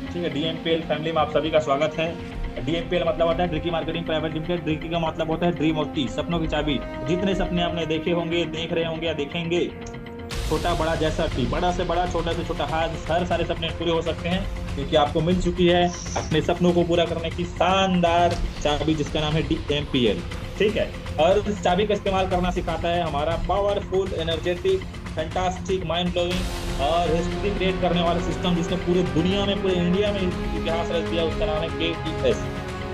ठीक है, DMPL family में आप सभी का स्वागत है। डीएमपीएल मतलब होता है ड्रिकी मार्केटिंग प्राइवेट लिमिटेड। ड्रिकी का मतलब होता है ड्रीम ऑफ की, सपनों की चाबी। जितने सपने आपने देखे होंगे, देख रहे होंगे या देखेंगे, छोटा बड़ा जैसा भी, बड़ा से बड़ा, छोटा से छोटा, हर सारे सपने पूरे हो सकते हैं, क्योंकि आपको मिल चुकी है अपने सपनों को पूरा करने की शानदार चाबी, जिसका नाम है डीएमपीएल। ठीक है। और इस चाबी का इस्तेमाल करना सिखाता है हमारा powerful, energetic, fantastic, mind blowing और हिस्ट्री क्रिएट करने वाला सिस्टम, जिसने पूरे दुनिया में, पूरे इंडिया में इतिहास रच दिया। उसका नाम है KTS,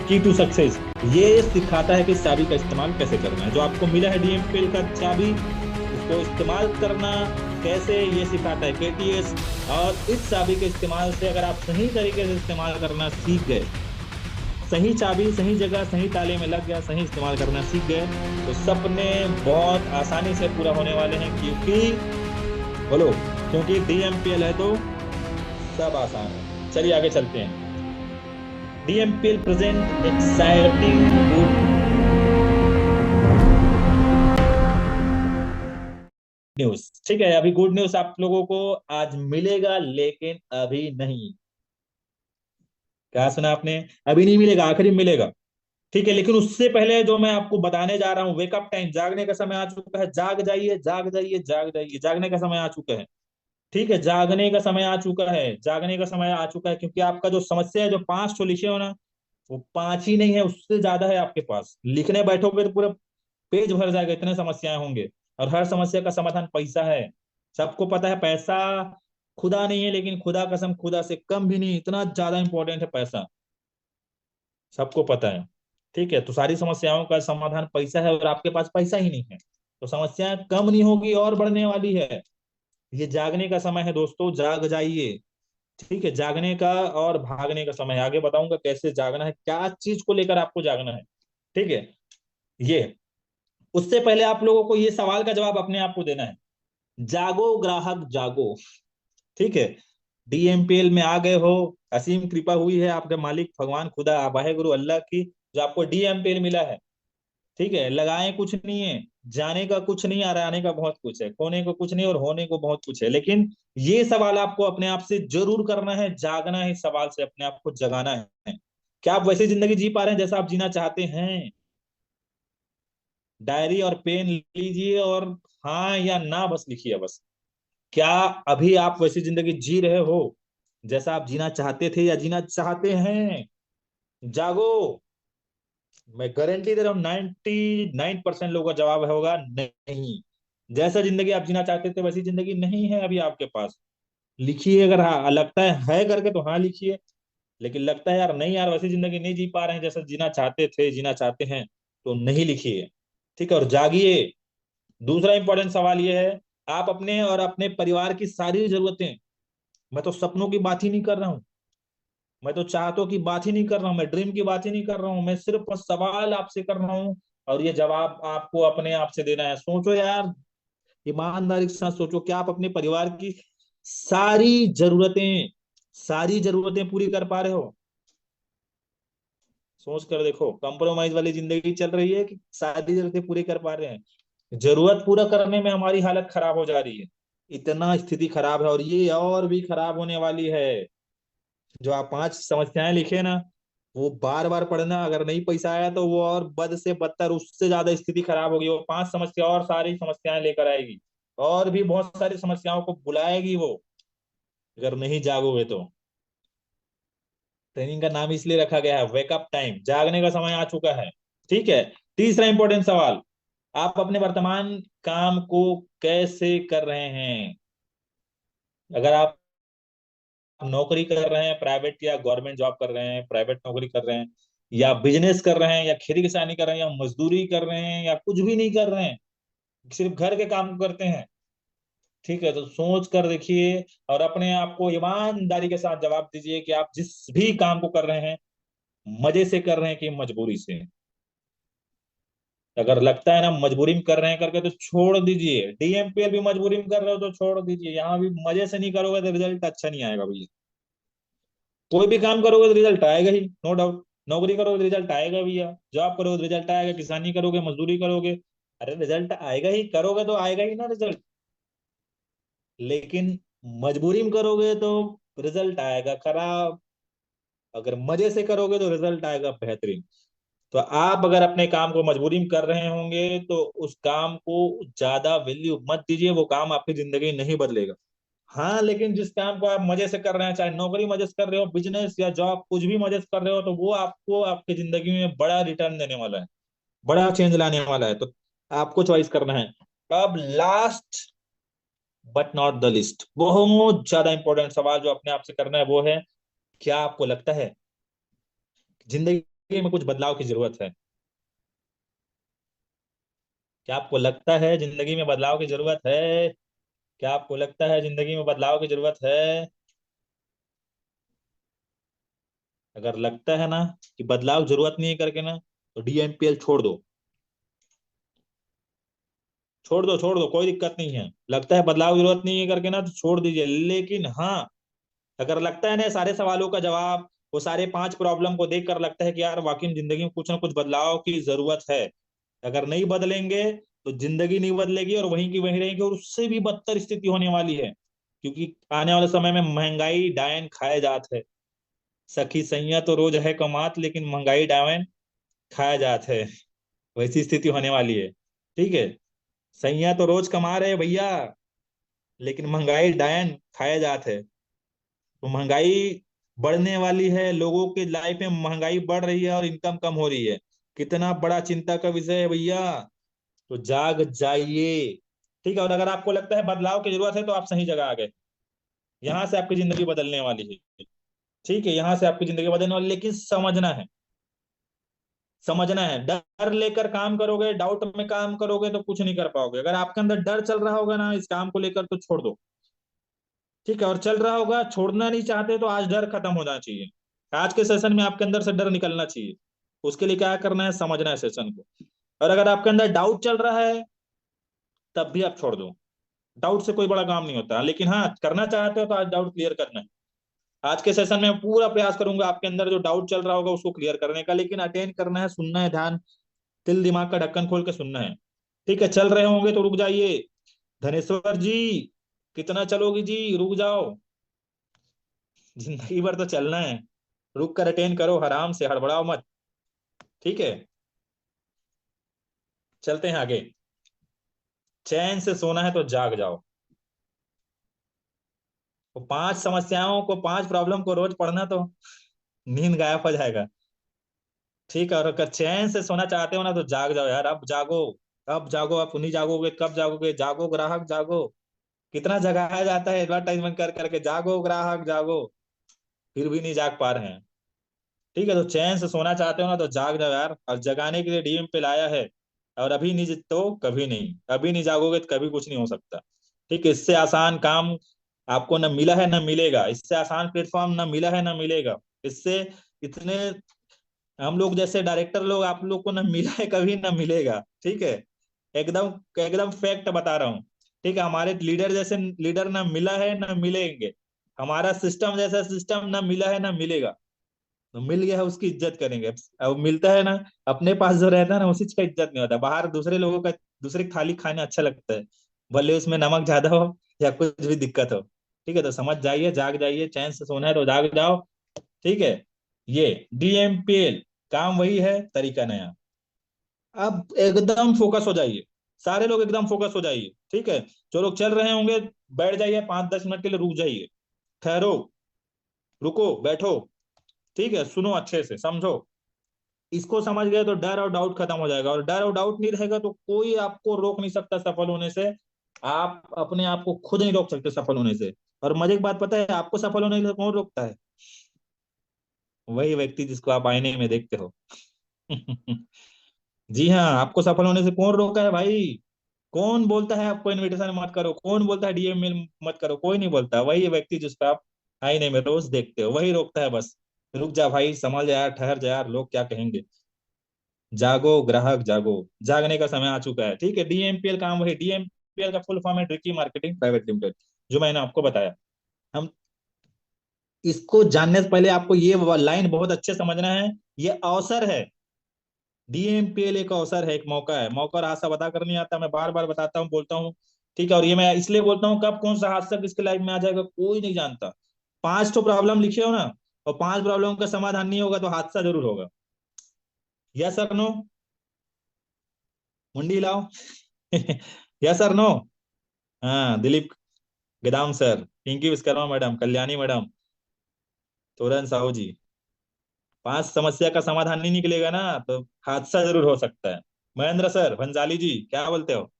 की टू सक्सेस। ये सिखाता है कि इस चाबी का इस्तेमाल कैसे करना है। जो आपको मिला है डीएमपीएल का चाबी, उसको इस्तेमाल करना कैसे, ये सिखाता है KTS। और इस चाबी के इस्तेमाल से अगर आप सही तरीके से इस्तेमाल करना सीख गए, सही चाबी सही जगह सही ताले में लग गया, सही इस्तेमाल करना सीख गए, तो सपने बहुत आसानी से पूरा होने वाले हैं। क्योंकि बोलो, क्योंकि डीएमपीएल है तो सब आसान है। चलिए आगे चलते हैं। DMPL present exciting good news. ठीक है, अभी गुड न्यूज आप लोगों को आज मिलेगा, लेकिन अभी नहीं। क्या सुना आपने? अभी नहीं मिलेगा, आखिरी में मिलेगा। ठीक है, लेकिन उससे पहले जो मैं आपको बताने जा रहा हूँ, वेकअप टाइम, जागने का समय आ चुका है। जाग जाइए, जाग जाइए, जाग जाइए, जागने का समय आ चुका है। ठीक है, जागने का समय आ चुका है, जागने का समय आ चुका है। क्योंकि आपका जो समस्या है, जो 5 तो लिखे हो ना, वो 5 ही नहीं है, उससे ज्यादा है आपके पास। लिखने बैठोगे तो पूरा पेज भर जाएगा, इतने समस्याएं होंगे। और हर समस्या का समाधान पैसा है। सबको पता है पैसा खुदा नहीं है, लेकिन खुदा कसम खुदा से कम भी नहीं, इतना ज्यादा इंपॉर्टेंट है पैसा। सबको पता है। ठीक है, तो सारी समस्याओं का समाधान पैसा है, और आपके पास पैसा ही नहीं है, तो समस्याएं कम नहीं होगी और बढ़ने वाली है। ये जागने का समय है दोस्तों, जाग जाइए। ठीक है, जागने का और भागने का समय है। आगे बताऊंगा कैसे जागना है, क्या चीज को लेकर आपको जागना है। ठीक है, ये, उससे पहले आप लोगों को ये सवाल का जवाब अपने आप को देना है। जागो ग्राहक जागो। ठीक है, डीएमपीएल में आ गए हो, असीम कृपा हुई है आपके मालिक भगवान खुदा वाहे गुरु अल्लाह की, जो आपको डीएमपीएल मिला है। ठीक है, लगाए कुछ नहीं है, जाने का कुछ नहीं, आने का बहुत कुछ है, खोने को कुछ नहीं और होने को बहुत कुछ है। लेकिन ये सवाल आपको अपने आप से जरूर करना है, जागना है, इस सवाल से अपने आप को जगाना है। क्या आप वैसी जिंदगी जी पा रहे हैं जैसा आप जीना चाहते हैं? डायरी और पेन लीजिए और हाँ या ना बस लिखिए बस। क्या अभी आप वैसी जिंदगी जी रहे हो जैसा आप जीना चाहते थे या जीना चाहते हैं? जागो। मैं गारंटी दे रहा हूँ 99% लोगों का जवाब होगा नहीं। जैसा जिंदगी आप जीना चाहते थे वैसी जिंदगी नहीं है अभी आपके पास। लिखिए, अगर हाँ लगता है करके तो हाँ लिखिए। लेकिन लगता है यार नहीं, यार वैसी जिंदगी नहीं जी पा रहे हैं जैसा जीना चाहते थे, जीना चाहते हैं, तो नहीं लिखिए। ठीक है, और जागिए। दूसरा इंपॉर्टेंट सवाल ये है, आप अपने और अपने परिवार की सारी जरूरतें, मैं तो सपनों की बात ही नहीं कर रहा हूँ, मैं तो चाहतों की बात ही नहीं कर रहा हूँ, मैं ड्रीम की बात ही नहीं कर रहा हूँ, मैं सिर्फ बस सवाल आपसे कर रहा हूँ। और ये जवाब आपको अपने आप से देना है। सोचो यार, ईमानदारी के साथ सोचो, क्या आप अपने परिवार की सारी जरूरतें, सारी जरूरतें पूरी कर पा रहे हो? सोच कर देखो, कंप्रोमाइज वाली जिंदगी चल रही है कि सारी जरूरतें पूरी कर पा रहे हैं? जरूरत पूरा करने में हमारी हालत खराब हो जा रही है। इतना स्थिति खराब है, और ये और भी खराब होने वाली है। जो आप 5 समस्याएं लिखे ना, वो बार बार पढ़ना। अगर नहीं पैसा आया तो वो और बद से बदतर, उससे ज्यादा स्थिति खराब होगी। वो 5 समस्या और सारी समस्याएं लेकर आएगी, और भी बहुत सारी समस्याओं को बुलाएगी वो, अगर नहीं जागोगे तो। ट्रेनिंग का नाम इसलिए रखा गया है वेकअप टाइम, जागने का समय आ चुका है। ठीक है, तीसरा इंपॉर्टेंट सवाल, आप अपने वर्तमान काम को कैसे कर रहे हैं? अगर आप नौकरी कर रहे हैं, प्राइवेट या गवर्नमेंट जॉब कर रहे हैं, प्राइवेट नौकरी कर रहे हैं, या बिजनेस कर रहे हैं, या खेती किसानी कर रहे हैं, या मजदूरी कर रहे हैं, या कुछ भी नहीं कर रहे हैं, सिर्फ घर के काम करते हैं, ठीक है, तो सोच कर देखिए और अपने आप को ईमानदारी के साथ जवाब दीजिए कि आप जिस भी काम को कर रहे हैं, मजे से कर रहे हैं कि मजबूरी से। अगर लगता है ना मजबूरी में कर रहे हैं करके, तो छोड़ दीजिए। डीएमपीएल भी मजबूरी में कर रहे हो तो छोड़ दीजिए। यहाँ भी मजे से नहीं करोगे तो रिजल्ट अच्छा नहीं आएगा भैया। कोई भी काम करोगे तो रिजल्ट आएगा ही, नो डाउट। नौकरी करोगे तो रिजल्ट आएगा भैया, जॉब करोगे तो रिजल्ट आएगा, किसानी करोगे, मजदूरी करोगे, अरे रिजल्ट आएगा ही, करोगे तो आएगा ही ना रिजल्ट। लेकिन मजबूरी में करोगे तो रिजल्ट आएगा खराब। अगर मजे से करोगे तो रिजल्ट आएगा बेहतरीन। तो आप अगर अपने काम को मजबूरी में कर रहे होंगे तो उस काम को ज्यादा वैल्यू मत दीजिए, वो काम आपकी जिंदगी नहीं बदलेगा। हाँ, लेकिन जिस काम को आप मजे से कर रहे हैं, चाहे नौकरी मजे से कर रहे हो, बिजनेस या जॉब कुछ भी मजे से कर रहे हो, तो वो आपको आपकी जिंदगी में बड़ा रिटर्न देने वाला है, बड़ा चेंज लाने वाला है। तो आपको चॉइस करना है। अब last but not the list, बहुत ज्यादा इंपॉर्टेंट सवाल जो अपने आप से करना है वो है, क्या आपको लगता है जिंदगी में कुछ बदलाव की जरूरत है? क्या आपको लगता है जिंदगी में बदलाव की जरूरत है? क्या आपको लगता है जिंदगी में बदलाव की जरूरत है? अगर लगता है ना कि बदलाव जरूरत नहीं है करके ना, तो डीएमपीएल छोड़ दो। छोड़ दो, छोड़ दो, कोई दिक्कत नहीं है। लगता है बदलाव जरूरत नहीं है करके ना, तो छोड़ दीजिए। लेकिन हाँ, अगर लगता है ना सारे सवालों का जवाब, वो सारे 5 प्रॉब्लम को देखकर लगता है कि यार वाकई में जिंदगी में कुछ ना कुछ बदलाव की जरूरत है, अगर नहीं बदलेंगे तो जिंदगी नहीं बदलेगी और वहीं की वहीं रहेगी, और उससे भी बदतर स्थिति होने वाली है। क्योंकि आने वाले समय में महंगाई डायन खाए जात है। सखी सैया तो रोज है कमात, लेकिन महंगाई डायन खाया जात है। वैसी स्थिति होने वाली है। ठीक है, सैया तो रोज कमा रहे हैं भैया, लेकिन महंगाई डायन खाया जात है। तो महंगाई बढ़ने वाली है, लोगों के लाइफ में महंगाई बढ़ रही है और इनकम कम हो रही है। कितना बड़ा चिंता का विषय है भैया। तो जाग जाइए। ठीक है, और अगर आपको लगता है बदलाव की जरूरत है तो आप सही जगह आ गए। यहाँ से आपकी जिंदगी बदलने वाली है। ठीक है, यहाँ से आपकी जिंदगी बदलने वाली, लेकिन समझना है। समझना है, डर लेकर काम करोगे, डाउट में काम करोगे तो कुछ नहीं कर पाओगे। अगर आपके अंदर डर चल रहा होगा ना इस काम को लेकर, तो छोड़ दो। ठीक है, और चल रहा होगा, छोड़ना नहीं चाहते तो आज डर खत्म हो जाना चाहिए। आज के सेशन में आपके अंदर से डर निकलना चाहिए। उसके लिए क्या करना है, समझना है सेशन को। और अगर आपके अंदर डाउट चल रहा है, तब भी आप छोड़ दो। डाउट से कोई बड़ा काम नहीं होता, लेकिन हाँ करना चाहते हो तो आज डाउट क्लियर करना है। आज के सेशन में पूरा प्रयास करूंगा आपके अंदर जो डाउट चल रहा होगा उसको क्लियर करने का, लेकिन अटेंड करना है, सुनना है, ध्यान, दिल दिमाग का ढक्कन खोल के सुनना है। ठीक है, चल रहे होंगे तो रुक जाइए। धनेश्वर जी, कितना चलोगी जी, रुक जाओ। जिंदगी भर तो चलना है। रुक कर अटेंड करो, आराम से, हड़बड़ाओ मत। ठीक है, चलते हैं आगे। चैन से सोना है तो जाग जाओ। तो 5 समस्याओं को, 5 प्रॉब्लम को रोज पढ़ना तो नींद गायब हो जाएगा। ठीक है, और अगर चैन से सोना चाहते हो ना तो जाग जाओ यार, अब जागो। अब जागो, आप नहीं जागोगे कब जागोगे? जागो ग्राहक जागो। कितना जगाया जाता है एडवर्टाइजमेंट कर करके, जागो ग्राहक जागो, फिर भी नहीं जाग पा रहे हैं। ठीक है, तो चैन से सोना चाहते हो ना तो जाग जाओ यार, और जगाने के लिए डीएम पे लाया है। और अभी नहीं तो कभी नहीं, अभी नहीं जागोगे तो कभी कुछ नहीं हो सकता। ठीक है, इससे आसान काम आपको न मिला है न मिलेगा, इससे आसान प्लेटफॉर्म न मिला है न मिलेगा। इससे इतने हम लोग जैसे डायरेक्टर लोग आप लोग को ना मिला है, कभी ना मिलेगा। ठीक है, एकदम एकदम फैक्ट बता रहा हूँ। ठीक है, हमारे लीडर जैसे लीडर ना मिला है ना मिलेंगे। हमारा सिस्टम जैसा सिस्टम ना मिला है ना मिलेगा। तो मिल गया है उसकी इज्जत करेंगे। अब मिलता है ना, अपने पास जो रहता है ना उसी का इज्जत नहीं होता। बाहर दूसरे लोगों का, दूसरे की थाली खाने अच्छा लगता है, भले उसमें नमक ज्यादा हो या कुछ भी दिक्कत हो। ठीक है, तो समझ जाइए, जाग जाइए, चैन से सोना है तो जाग जाओ। ठीक है, ये डीएमपीएल काम वही है, तरीका नया। अब एकदम फोकस हो जाइए, सारे लोग एकदम फोकस हो जाइए। ठीक है, जो लोग चल रहे होंगे बैठ जाइए, 5-10 मिनट के लिए रुक जाइए, ठहरो, रुको, बैठो। ठीक है, सुनो, अच्छे से समझो। इसको समझ गए तो डर और डाउट खत्म हो जाएगा, और डर और डाउट नहीं रहेगा तो कोई आपको रोक नहीं सकता सफल होने से। आप अपने आप को खुद नहीं रोक सकते सफल होने से। और मजे की बात पता है आपको सफल होने से कौन रोकता है? वही व्यक्ति जिसको आप आईने में देखते हो। जी हाँ, आपको सफल होने से कौन रोका है भाई? कौन बोलता है आपको इनविटेशन मत करो? कौन बोलता है डीएम मेल मत करो? कोई नहीं बोलता। वही व्यक्ति जिसको आप आईने में रोज देखते हो, वही रोकता है बस। रुक जा भाई, संभल जा यार, ठहर जा यार, लोग क्या कहेंगे। जागो ग्राहक जागो, जागने का समय आ चुका है। ठीक है, डीएमपीएल काम वही, डीएमपीएल का फुल फॉर्म है डिकी मार्केटिंग प्राइवेट लिमिटेड, जो मैंने आपको बताया। हम इसको जानने से पहले आपको ये लाइन बहुत अच्छे समझना है। ये अवसर है, डीएमपीएल एक अवसर है, एक मौका है। मौका और हादसा बता कर नहीं आता, मैं बार बार बताता हूँ, बोलता हूँ। ठीक है, और ये मैं इसलिए बोलता हूँ, कब कौन सा हादसा किसके लाइफ में आ जाएगा कोई नहीं जानता। 5 तो प्रॉब्लम लिखे हो ना, और 5 प्रॉब्लम का समाधान नहीं होगा तो हादसा जरूर होगा। Yes sir no? मुंडी लाओ। Yes sir no? हाँ Dilip Gadam sir, Pinky Vishwakarma madam, Kalyani madam, Toran Sahu जी। 5 समस्या का समाधान नहीं निकलेगा ना तो हादसा जरूर हो सकता है। महेंद्र सर, भंसाली जी, क्या बोलते हो?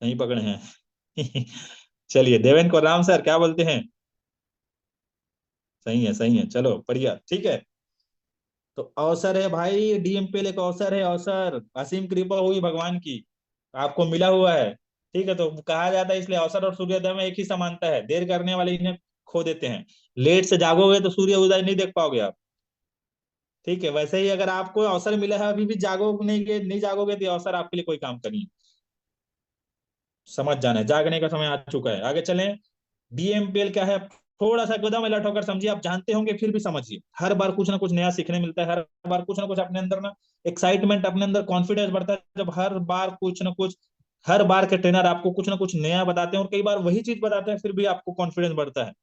नहीं पकड़े हैं। चलिए देवेंद्र को राम सर क्या बोलते हैं? सही है, सही है, चलो बढ़िया, ठीक है। तो अवसर है भाई, डीएमपीएल एक अवसर है, अवसर, असीम कृपा हुई भगवान की, आपको मिला हुआ है। ठीक है, तो कहा जाता है इसलिए अवसर और सूर्योदय में एक ही समानता है, देर करने वाले इन्हें खो देते हैं। लेट से जागोगे तो सूर्य उदय नहीं देख पाओगे आप। ठीक है, वैसे ही अगर आपको अवसर मिला है अभी भी जागोगे नहीं जागोगे तो ये अवसर आपके लिए कोई काम का नहीं है। समझ जाना है, जागने का समय आ चुका है। आगे चलें। डीएमपीएल क्या है? थोड़ा सा कदम अलट होकर समझिए, आप जानते होंगे फिर भी समझिए। हर बार कुछ ना कुछ नया सीखने मिलता है, हर बार कुछ ना कुछ अपने अंदर ना एक्साइटमेंट, अपने अंदर कॉन्फिडेंस बढ़ता है जब हर बार कुछ ना कुछ, हर बार के ट्रेनर आपको कुछ ना कुछ नया बताते हैं और कई बार वही चीज बताते हैं फिर भी आपको कॉन्फिडेंस बढ़ता है।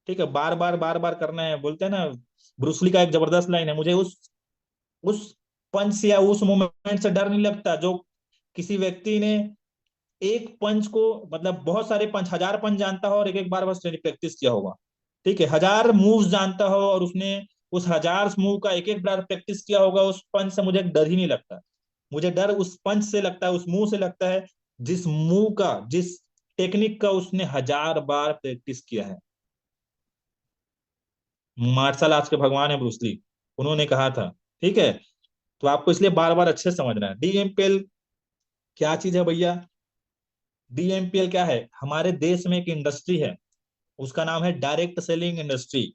ठीक है, बार बार करना है, बोलते हैं ना, ब्रूसली का एक जबरदस्त लाइन है, मुझे उस पंच से या उस मोमेंट से डर नहीं लगता जो किसी व्यक्ति ने एक पंच को, मतलब बहुत सारे पंच, 1000 पंच जानता हो और एक एक बार बस प्रैक्टिस किया होगा। ठीक है, 1000 मूव्स जानता हो और उसने उस 1000 मूव का एक एक बार प्रैक्टिस किया होगा, उस पंच से मुझे डर ही नहीं लगता। मुझे डर उस पंच से लगता है, उस मूव से लगता है जिस मूव का, जिस टेक्निक का उसने 1000 बार प्रैक्टिस किया है। मार्शल आर्ट्स के भगवान है ब्रूसली, उन्होंने कहा था। ठीक है, तो आपको इसलिए बार बार अच्छे से समझना है। डीएमपीएल क्या चीज है भैया? डीएमपीएल क्या है? हमारे देश में एक इंडस्ट्री है, उसका नाम है डायरेक्ट सेलिंग इंडस्ट्री।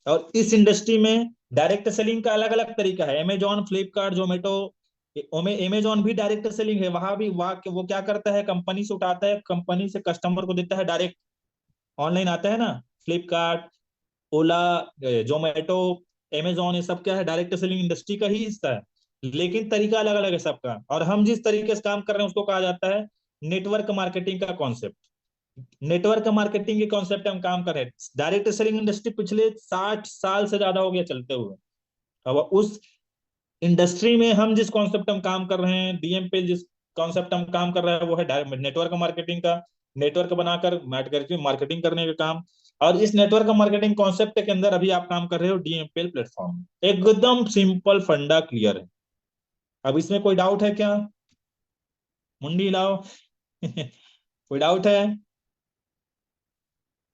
और इस इंडस्ट्री में डायरेक्ट सेलिंग का अलग अलग तरीका है। अमेजॉन, फ्लिपकार्ट, जोमेटो, अमेजॉन भी डायरेक्ट सेलिंग है। वहां भी वहाँ वो क्या करता है, कंपनी से उठाता है, कंपनी से कस्टमर को देता है डायरेक्ट। ऑनलाइन आता है ना, फ्लिपकार्ट, ओला, जोमेटो, अमेजॉन, ये सब क्या है, डायरेक्ट सेलिंग इंडस्ट्री का ही हिस्सा है। लेकिन तरीका अलग अलग है सबका, और हम जिस तरीके से काम कर रहे हैं उसको कहा जाता है नेटवर्क मार्केटिंग का कॉन्सेप्ट। नेटवर्क मार्केटिंग के कॉन्सेप्ट हम काम कर रहे हैं। डायरेक्ट सेलिंग इंडस्ट्री पिछले 60 साल से ज्यादा हो गया चलते हुए। अब उस इंडस्ट्री में हम जिस कॉन्सेप्ट हम काम कर रहे हैं, डीएम पे जिस कॉन्सेप्ट हम काम कर रहे हैं वो है नेटवर्क मार्केटिंग का। नेटवर्क बनाकर मार्केटिंग मार्केटिंग करने का काम। और इस नेटवर्क मार्केटिंग कॉन्सेप्ट के अंदर अभी आप काम कर रहे हो डीएमपीएल प्लेटफॉर्म। एकदम सिंपल, फंडा क्लियर है। अब इसमें कोई डाउट है क्या? मुंडी लाओ। कोई डाउट है?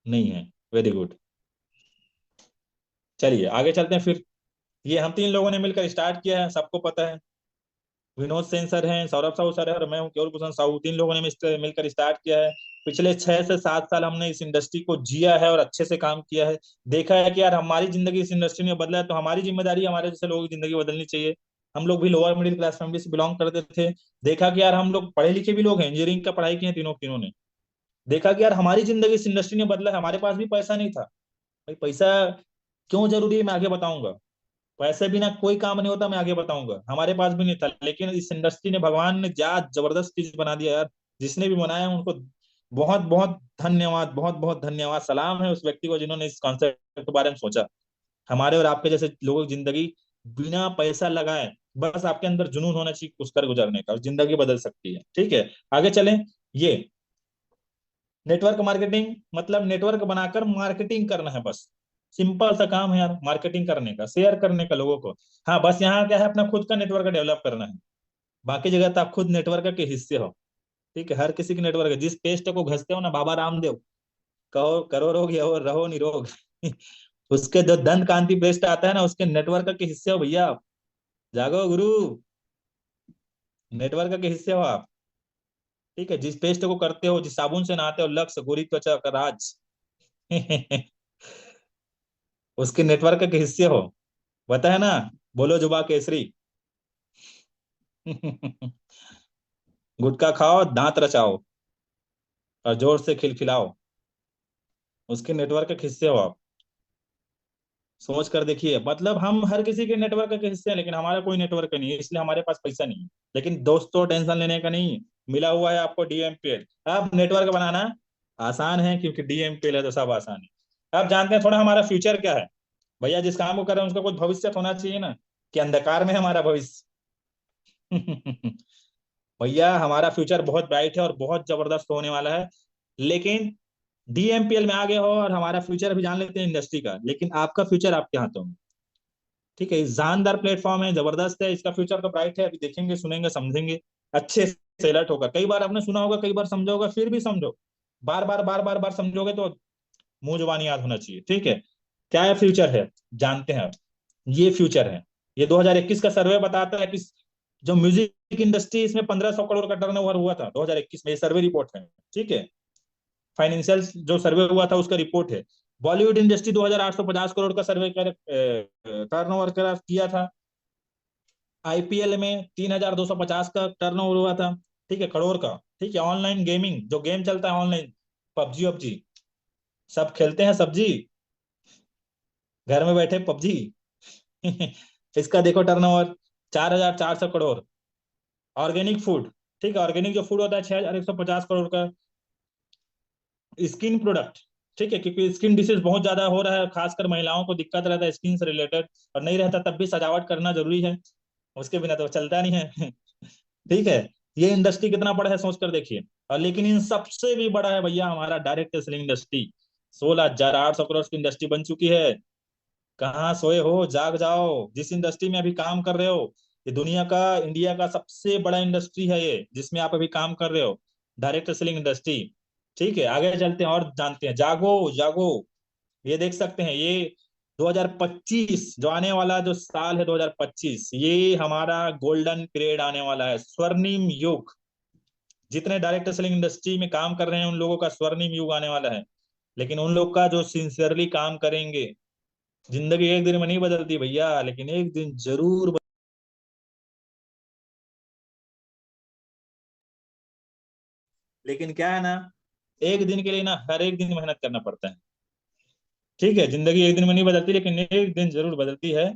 नहीं है, वेरी गुड। चलिए आगे चलते हैं फिर। ये हम 3 लोगों ने मिलकर स्टार्ट किया है, सबको पता है। विनोद सेन सर हैं, सौरभ साहू सर है और मैं हूँ केवल भूषण साहू। 3 लोगों ने मिलकर स्टार्ट किया है। पिछले 6 से 7 साल हमने इस इंडस्ट्री को जिया है और अच्छे से काम किया है। देखा है कि यार हमारी जिंदगी इस इंडस्ट्री में बदला है तो हमारी जिम्मेदारी हमारे जैसे लोगों की जिंदगी बदलनी चाहिए। हम लोग भी लोअर मिडिल क्लास फैमिली से बिलोंग करते थे। देखा कि यार हम लोग पढ़े लिखे भी लोग हैं, इंजीनियरिंग का पढ़ाई की है तीनों तीनों ने। देखा कि यार हमारी जिंदगी इस इंडस्ट्री ने बदला है। हमारे पास भी पैसा नहीं था भाई, पैसा क्यों जरूरी है मैं आगे बताऊंगा। पैसे बिना कोई काम नहीं होता, मैं आगे बताऊंगा। हमारे पास भी नहीं था, लेकिन इस इंडस्ट्री ने, भगवान ने क्या जबरदस्त चीज बना दिया यार। जिसने भी बनाया उनको बहुत बहुत धन्यवाद, बहुत बहुत धन्यवाद, सलाम है उस व्यक्ति को जिन्होंने इस कॉन्सेप्ट के बारे में सोचा। हमारे और आपके जैसे लोगों की जिंदगी बिना पैसा लगाए, बस आपके अंदर जुनून होना चाहिए कुछ कर गुजरने का, जिंदगी बदल सकती है। ठीक है, आगे चलें। ये नेटवर्क मार्केटिंग मतलब नेटवर्क बनाकर मार्केटिंग करना है बस। सिंपल सा काम है यार, मार्केटिंग करने का, शेयर करने का लोगों को। हाँ बस यहाँ क्या है, अपना खुद का नेटवर्क डेवलप करना है। बाकी जगह तो आप खुद नेटवर्क के हिस्से हो। ठीक है, हर किसी के नेटवर्क है। जिस पेस्ट को घसते हो ना, बाबा रामदेव, कहो करो रोग या रहो निरोग। उसके जो दंत कांति पेस्ट आता है ना, उसके नेटवर्क के हिस्से हो भैया आप। जागो गुरु, नेटवर्क के हिस्से हो आप। ठीक है, जिस पेस्ट को करते हो, जिस साबुन से नहाते हो, लक्स गोरी त्वचा का राज। उसके नेटवर्क के हिस्से हो। पता है ना, बोलो जुबा केसरी। गुटखा खाओ, दांत रचाओ और जोर से खिलखिलाओ। उसके नेटवर्क के हिस्से हो आप। सोच कर देखिए, मतलब हम हर किसी के नेटवर्क के हिस्से हैं लेकिन हमारा कोई नेटवर्क नहीं है, इसलिए हमारे पास पैसा नहीं है। लेकिन दोस्तों टेंशन लेने का नहीं, मिला हुआ है आपको डीएमपीएल। अब नेटवर्क बनाना आसान है क्योंकि डीएमपीएल है तो सब आसान है। अब जानते हैं थोड़ा हमारा फ्यूचर क्या है। भैया जिस काम को कर रहे हैं उसका कुछ भविष्य तो होना चाहिए ना, कि अंधकार में है हमारा भविष्य। भैया हमारा फ्यूचर बहुत ब्राइट है और बहुत जबरदस्त होने वाला है। लेकिन डीएमपीएल में आगे हो और हमारा फ्यूचर अभी जान लेते हैं इंडस्ट्री का, लेकिन आपका फ्यूचर आपके हाथों में। ठीक है, जानदार प्लेटफॉर्म है, जबरदस्त है, इसका फ्यूचर तो ब्राइट है। अभी देखेंगे, सुनेंगे, समझेंगे, अच्छे से अलर्ट होकर। कई बार आपने सुना होगा, कई बार समझा होगा, फिर भी समझो। बार बार बार बार बार समझोगे तो मुंह जुबानी याद होना चाहिए। ठीक है, क्या है फ्यूचर है, जानते हैं। ये फ्यूचर है। ये 2021 का सर्वे बताता है कि जो म्यूजिक इंडस्ट्री, इसमें 1500 करोड़ का टर्नओवर हुआ था 2021 में। ये सर्वे रिपोर्ट है। ठीक है, फाइनेंशियल जो सर्वे हुआ था उसका रिपोर्ट है। बॉलीवुड इंडस्ट्री 2850 करोड़ का सर्वे कर टर्नओवर किया था। आईपीएल में 3250 का टर्नओवर हुआ था। ठीक है, करोड़ का। ठीक है, ऑनलाइन गेमिंग, जो गेम चलता है ऑनलाइन, पबजी वबजी, सब खेलते हैं सब्जी, घर में बैठे पबजी। इसका देखो टर्नओवर 4400 करोड़। ऑर्गेनिक फूड, ठीक है, ऑर्गेनिक जो फूड होता है 6150 करोड़ का। स्किन प्रोडक्ट, ठीक है, क्योंकि स्किन डिसीज बहुत ज्यादा हो रहा है, खासकर महिलाओं को दिक्कत रहता है स्किन से रिलेटेड, और नहीं रहता तब भी सजावट करना जरूरी है, उसके बिना तो चलता नहीं है। ठीक है, ये इंडस्ट्री कितना बड़ा है सोच कर देखिए। और लेकिन इन सबसे भी बड़ा है भैया हमारा डायरेक्ट सेलिंग इंडस्ट्री। 16,800 करोड़ की इंडस्ट्री बन चुकी है। कहाँ सोए हो, जाग जाओ। जिस इंडस्ट्री में अभी काम कर रहे हो, ये दुनिया का, इंडिया का सबसे बड़ा इंडस्ट्री है ये, जिसमें आप अभी काम कर रहे हो, डायरेक्ट सेलिंग इंडस्ट्री। ठीक है, आगे चलते हैं और जानते हैं। जागो जागो। ये देख सकते हैं, ये 2025 जो आने वाला जो साल है, 2025, ये हमारा गोल्डन पीरियड आने वाला है, स्वर्णिम युग। जितने डायरेक्ट सेलिंग इंडस्ट्री में काम कर रहे हैं उन लोगों का स्वर्णिम युग आने वाला है। लेकिन उन लोग का जो सिंसियरली काम करेंगे, जिंदगी एक दिन में नहीं बदलती भैया, लेकिन एक दिन जरूर लेकिन क्या है ना, एक दिन के लिए ना हर एक दिन मेहनत करना पड़ता है। ठीक है, जिंदगी एक दिन में नहीं बदलती, लेकिन एक दिन जरूर बदलती है।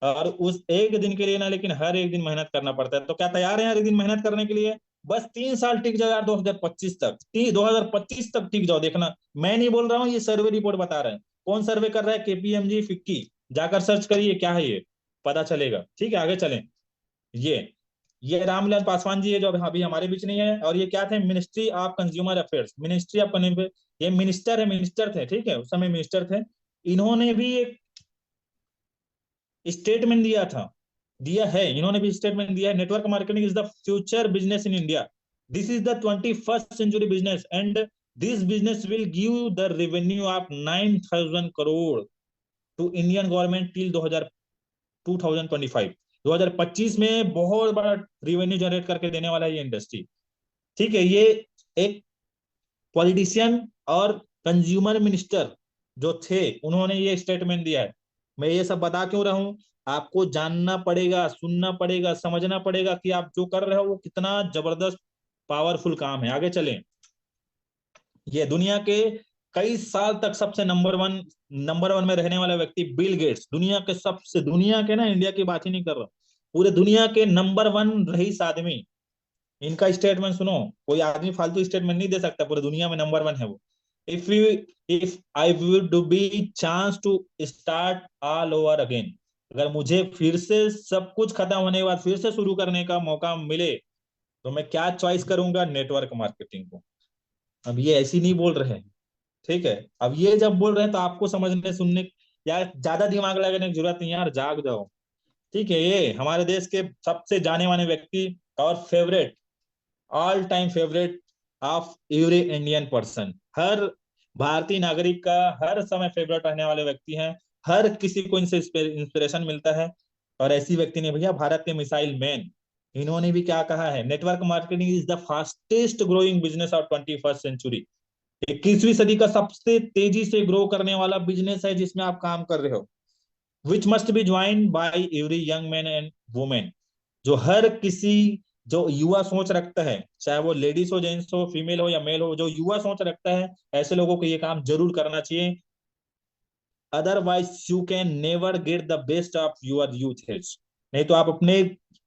और उस एक दिन के लिए ना, लेकिन हर एक दिन मेहनत करना पड़ता है। तो क्या तैयार है हर एक दिन मेहनत करने के लिए? बस 3 साल टिक जाओ यार, 2025 तक, 2025 तक टिक जाओ। देखना, मैं नहीं बोल रहा हूँ, ये सर्वे रिपोर्ट बता रहे हैं। कौन सर्वे कर रहा है? KPMG FICCI. जाकर सर्च करिए क्या है ये, पता चलेगा। ठीक है, आगे चलें। ये ये रामविलास पासवान जी है, जो अभी हमारे बीच नहीं है। और ये क्या थे? Ministry of consumer affairs, ministry of, ये मिनिस्टर है, मिनिस्टर थे। ठीक है, उस समय मिनिस्टर थे। इन्होंने भी एक स्टेटमेंट दिया था, दिया है, इन्होंने भी स्टेटमेंट दिया है। Network marketing is the future business in India. This is the 21st century business, and this business will give the revenue of 9,000 crore to Indian government till 2025। 2025 में बहुत बड़ा रेवेन्यू जनरेट करके देने वाला है ये इंडस्ट्री। ठीक है, ये एक पॉलिटिशियन और कंज्यूमर मिनिस्टर जो थे, उन्होंने ये स्टेटमेंट दिया है। मैं ये सब बता क्यों रहा हूं? आपको जानना पड़ेगा, सुनना पड़ेगा, समझना पड़ेगा कि आप जो कर रहे हो वो कितना जबरदस्त पावरफुल काम है। आगे चलें। ये दुनिया के कई साल तक सबसे नंबर वन में रहने वाला व्यक्ति बिल गेट्स, दुनिया के सबसे, दुनिया के ना, इंडिया की बात ही नहीं कर रहा, पूरे दुनिया के नंबर वन रईस आदमी, इनका स्टेटमेंट सुनो। कोई आदमी फालतू स्टेटमेंट नहीं दे सकता, पूरी दुनिया में नंबर वन है वो। If you if I would be chance to start all over again, अगर मुझे फिर से सब कुछ खत्म होने के बाद फिर से शुरू करने का मौका मिले, तो मैं क्या चॉइस करूंगा? नेटवर्क मार्केटिंग को। अब ये ऐसी नहीं बोल रहे हैं। ठीक है, अब ये जब बोल रहे हैं तो आपको समझने सुनने, यार ज्यादा दिमाग लगाने की जरूरत नहीं, यार जाग जाओ। ठीक है, ये हमारे देश के सबसे जाने माने व्यक्ति और favourite, all time favourite of every Indian person, हर भारतीय नागरिक का हर समय फेवरेट रहने वाले व्यक्ति हैं। हर किसी को इनसे इंस्पिरेशन मिलता है। और ऐसी व्यक्ति ने भैया, भारत के मिसाइल मैन, इन्होंने भी क्या कहा है? Network marketing is the fastest growing business of 21st century। 21वीं सदी का सबसे तेजी से ग्रो करने वाला बिजनेस है जिसमें आप काम कर रहे हो, which must be join by every young man and women. जो हर किसी, जो युवा सोच रखता है, चाहे वो लेडीज हो, जेंट्स हो, फीमेल हो या मेल हो, जो युवा सोच रखता है, ऐसे लोगों को ये काम जरूर करना चाहिए। Otherwise you can never get the best of your youth age. नहीं तो आप अपने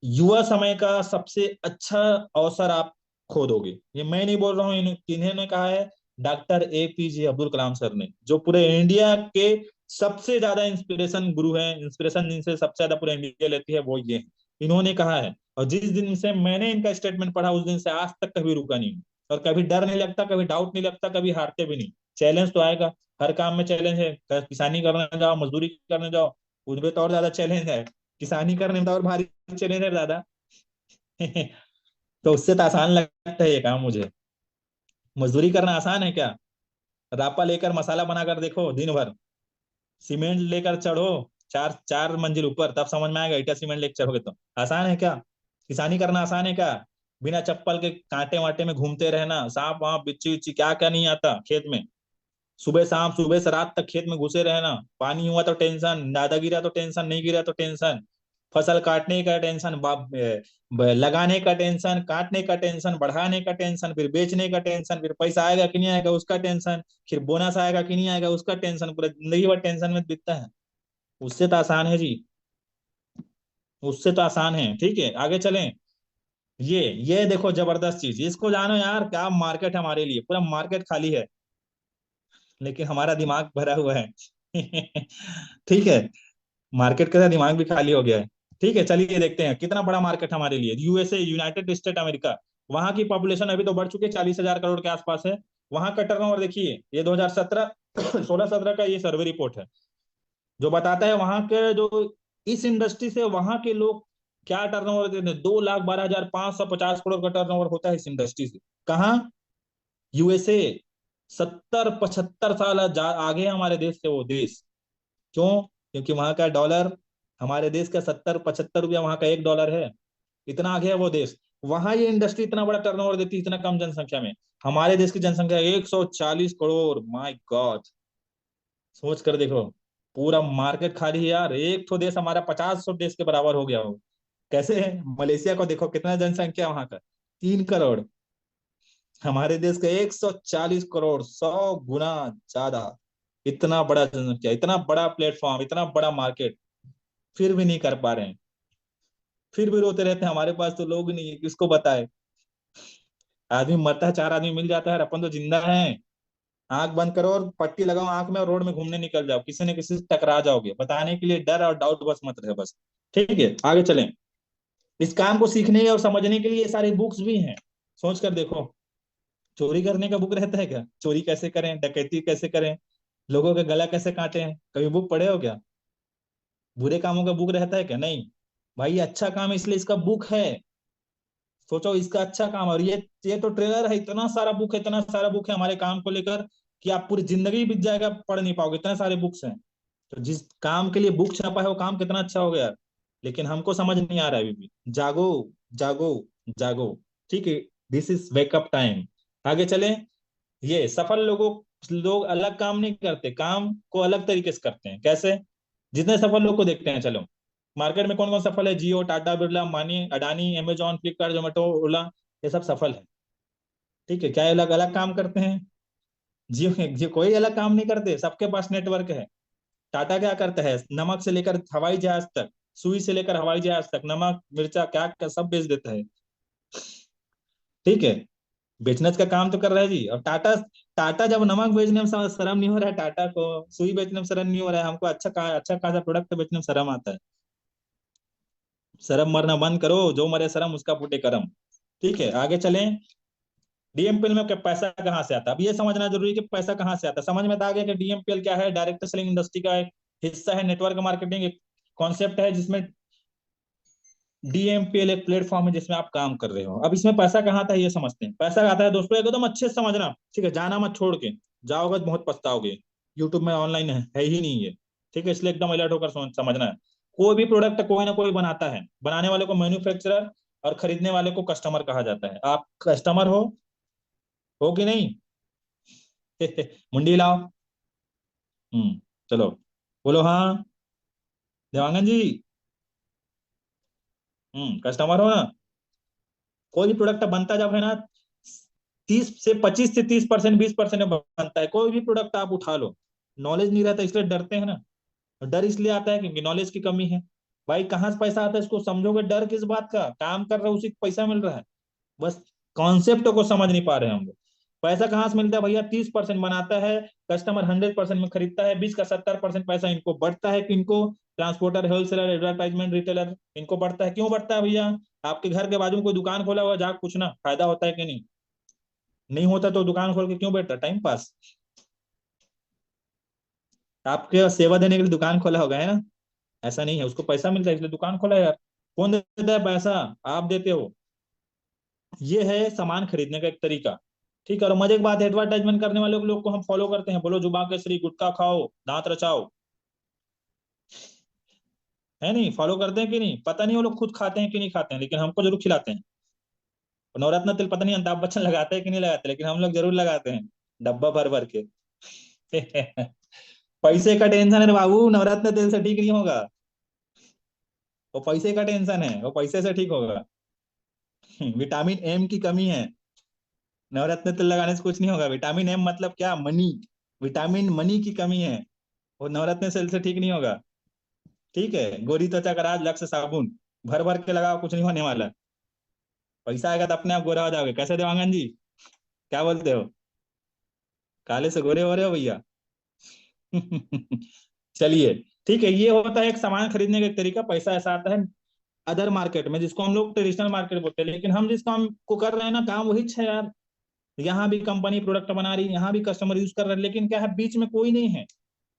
युवा समय का सबसे अच्छा अवसर आप खो दोगे। ये मैं नहीं बोल रहा हूँ, इन्होंने कहा है, doctor APJ Abdul Kalam sir ने, जो पूरे इंडिया के सबसे ज्यादा इंस्पिरेशन गुरु है, इंस्पिरेशन जिनसे सबसे ज्यादा पूरा इंडिया लेती है वो ये है। इन्होंने कहा है, और जिस दिन से मैंने इनका स्टेटमेंट पढ़ा उस दिन से आज तक कभी रुका नहीं हूं। और कभी डर नहीं लगता, कभी डाउट नहीं लगता, कभी हारते भी नहीं। चैलेंज तो आएगा, हर काम में चैलेंज है। किसानी करने जाओ, मजदूरी करने जाओ, उनमें तो और ज्यादा चैलेंज है। किसानी करने में तो और भारी चैलेंज है दादा। तो उससे तो आसान लगता है ये काम मुझे। मजदूरी करना आसान है क्या? रापा लेकर मसाला बनाकर देखो दिन भर, सीमेंट लेकर चढ़ो चार चार मंजिल ऊपर, तब समझ में आएगा ईटा सीमेंट लेकर चढ़ोगे तो आसान है क्या? किसानी करना आसान है क्या? बिना चप्पल के कांटे वाटे में घूमते रहना, सांप वाप बिच्छू उच्ची क्या क्या नहीं आता खेत में। सुबह शाम, सुबह से रात तक खेत में घुसे रहना। पानी हुआ तो टेंशन, ज्यादा गिरा तो टेंशन, नहीं गिरा तो टेंशन। फसल काटने का टेंशन, लगाने का टेंशन, काटने का टेंशन, बढ़ाने का टेंशन, फिर बेचने का टेंशन, फिर पैसा आएगा कि नहीं आएगा उसका टेंशन, फिर बोनस आएगा कि नहीं आएगा उसका टेंशन। पूरा जिंदगी भर टेंशन में बीतता है। उससे तो आसान है जी, उससे तो आसान है। ठीक है, आगे चलें। ये देखो जबरदस्त चीज, इसको जानो यार, क्या मार्केट है हमारे लिए, पूरा मार्केट खाली है लेकिन हमारा दिमाग भरा हुआ है। ठीक है, मार्केट का दिमाग भी खाली हो गया है। ठीक है, चलिए देखते हैं कितना बड़ा मार्केट हमारे लिए। USA, यूनाइटेड स्टेट अमेरिका, वहां की पॉपुलेशन अभी तो बढ़ चुकी है, 40,000 करोड़ के आसपास है। वहां का टर्नओवर देखिए, ये 2017 16-17 का ये सर्वे रिपोर्ट है, जो बताता है वहां के जो इस इंडस्ट्री से वहां के लोग क्या टर्नओवर देते हैं। 2,12,550 करोड़ का टर्नओवर होता है इस इंडस्ट्री से। कहाँ? USA। 70-75 साल आगे है हमारे देश से वो देश। क्यों? क्योंकि वहां का डॉलर, हमारे देश का 70-75 रुपया वहां का $1 है। इतना आगे है वो देश। वहां ये इंडस्ट्री इतना बड़ा टर्नओवर देती है इतना कम जनसंख्या में। हमारे देश की जनसंख्या 140 करोड़, माय गॉड। सोच कर देखो, पूरा मार्केट खाली है यार। एक तो देश हमारा 50 देश के बराबर हो गया हो। कैसे है? मलेशिया को देखो, कितना जनसंख्या वहां का, 3 करोड़। हमारे देश का 140 करोड़, 100 गुना ज्यादा। इतना बड़ा जनसंख्या, इतना बड़ा प्लेटफॉर्म, इतना बड़ा मार्केट, फिर भी नहीं कर पा रहे हैं। फिर भी रोते रहते हैं हमारे पास तो लोग नहीं है, किसको बताए। आदमी मरता है, 4 आदमी मिल जाता है और अपन तो जिंदा है। आंख बंद करो और पट्टी लगाओ आंख में और रोड में घूमने निकल जाओ, किसी न किसी से टकरा जाओगे। बताने के लिए डर और डाउट बस मत रहे बस। ठीक है, आगे चलें। इस काम को सीखने और समझने के लिए ये सारी बुक्स भी हैं। सोच कर देखो, चोरी करने का बुक रहता है क्या? चोरी कैसे करें, डकैती कैसे करें, लोगों का गला कैसे काटे हैं, कभी बुक पढ़े हो क्या? बुरे कामों का बुक रहता है क्या? नहीं। भाई अच्छा काम है इसलिए इसका बुक है। सोचो, इसका अच्छा काम है। और ये तो ट्रेलर है, इतना सारा बुक है, इतना सारा बुक है हमारे काम को लेकर कि आप पूरी जिंदगी बीत जाएगा, पढ़ नहीं पाओगे, इतने सारे बुक्स हैं। तो जिस काम के लिए बुक छपा है वो काम कितना अच्छा हो गया। लेकिन हमको समझ नहीं आ रहा है अभी भी। जागो, जागो, जागो। ठीक है, दिस इज वेकअप टाइम। आगे चले। ये सफल लोग अलग काम नहीं करते, काम को अलग तरीके से करते हैं। कैसे? जितने सफल लोग को देखते हैं, चलो मार्केट में कौन कौन सफल है? जियो, टाटा, बिरला, अंबानी, अडानी, अमेजॉन, फ्लिपकार्ट, जोमेटो, ओला, ये सब सफल है। ठीक है, क्या ये अलग अलग काम करते हैं? जियो जियो कोई अलग काम नहीं करते, सबके पास नेटवर्क है। टाटा क्या करता है? नमक से लेकर हवाई जहाज तक, सुई से लेकर हवाई जहाज तक, नमक मिर्चा क्या क्या सब बेच देता है। ठीक है, बिजनेस का काम तो कर रहा है जी। और टाटा, टाटा जब नमक बेचने में शर्म नहीं हो रहा है टाटा को, सुई बेचने में शर्म नहीं हो रहा है, हमको अच्छा खासा प्रोडक्ट बेचने में शर्म आता है। शर्म मरना बंद करो, जो मरे शर्म उसका फूटे करम। ठीक है, आगे चलें। DMPL में पैसा कहाँ से आता है? अब ये समझना जरूरी है कि पैसा कहाँ से आता है। समझ में तो आ गया कि DMPL क्या है, डायरेक्ट सेलिंग इंडस्ट्री का एक हिस्सा है, नेटवर्क मार्केटिंग एक कॉन्सेप्ट है, जिसमें DMPL एक प्लेटफॉर्म है जिसमें आप काम कर रहे हो। अब इसमें पैसा कहाँ आता है ये समझते हैं। पैसा आता है दोस्तों, एकदम अच्छे से समझना। ठीक है, जाना मत छोड़ के, जाओगे तो बहुत पछताओगे। यूट्यूब में ऑनलाइन है ही नहीं ये। ठीक है, इसलिए एकदम अलर्ट होकर समझना है। कोई भी प्रोडक्ट कोई ना कोई बनाता है, बनाने वाले को मैन्युफैक्चरर और खरीदने वाले को कस्टमर कहा जाता है। आप कस्टमर हो कि नहीं? मुंडी लाओ। चलो, बोलो हाँ। देवांगन जी, कस्टमर हो ना? कोई भी प्रोडक्ट बनता जब है ना, 25 से 30%, 20% में बनता है। कोई भी प्रोडक्ट आप उठा लो, नॉलेज नहीं रहता इसलिए डरते हैं ना। डर इसलिए आता है क्योंकि नॉलेज की कमी है। भाई कहाँ से पैसा आता है इसको समझोगे, डर किस बात का? काम कर रहे हो उसी को पैसा मिल रहा है। बस कॉन्सेप्ट को समझ नहीं पा रहे हैं हम लोग। पैसा कहाँ से मिलता है भैया? 30% बनाता है कस्टमर, 100% में खरीदता है, 20 का 70% पैसा इनको बढ़ता है। किनको? ट्रांसपोर्टर, होलसेलर, एडवर्टाइजमेंट, रिटेलर, इनको बढ़ता है। क्यों बढ़ता है भैया? आपके घर के बाजू में कोई दुकान खोला हुआ, जाकर पूछना फायदा होता है कि नहीं? नहीं होता तो दुकान खोल के क्यों बैठता? Time pass. आपके सेवा देने के लिए दुकान खोला होगा, है ना? ऐसा नहीं है, उसको पैसा मिलता है इसलिए दुकान खोला है यार। कौन देता है पैसा? आप देते हो। ये है सामान खरीदने का एक तरीका। ठीक है, और मजे की बात है, एडवर्टाइजमेंट करने वाले लोग को हम फॉलो करते हैं। बोलो जुबा केसरी, गुटखा खाओ, दांत रचाओ, है नहीं? फॉलो करते हैं कि नहीं? पता नहीं वो लोग खुद खाते हैं कि नहीं खाते हैं, लेकिन हमको जरूर खिलाते हैं। और नवरत्न तेल पता नहीं अमिताभ बच्चन लगाते हैं कि नहीं लगाते, लेकिन हम लोग जरूर लगाते हैं, डब्बा भर भर के। पैसे का टेंशन है रे बाबू, नवरत्न तेल से ठीक नहीं होगा। वो पैसे का टेंशन है, वो पैसे से ठीक होगा। विटामिन एम की कमी है। नवरत्न तेल लगाने से कुछ नहीं होगा। विटामिन एम मतलब क्या? मनी। विटामिन मनी की कमी है, वो नवरत्न तेल से ठीक नहीं होगा। ठीक है, गोरी त्वचा का राज लक्ष्य साबुन, भर भर के लगाओ, कुछ नहीं होने वाला। पैसा आएगा तो अपने आप गोरा हो जाओगे। कैसे देवांगन जी, क्या बोलते हो? काले से गोरे हो रहे हो भैया। चलिए, ठीक है, ये होता है एक सामान खरीदने का एक तरीका। पैसा ऐसा आता है अदर मार्केट में, जिसको हम लोग ट्रेडिशनल मार्केट बोलते हैं, लेकिन हम जिस काम को कर रहे हैं ना, काम वही है यार। यहाँ भी कंपनी प्रोडक्ट बना रही है, यहाँ भी कस्टमर यूज कर रहे हैं, लेकिन क्या है, बीच में कोई नहीं है।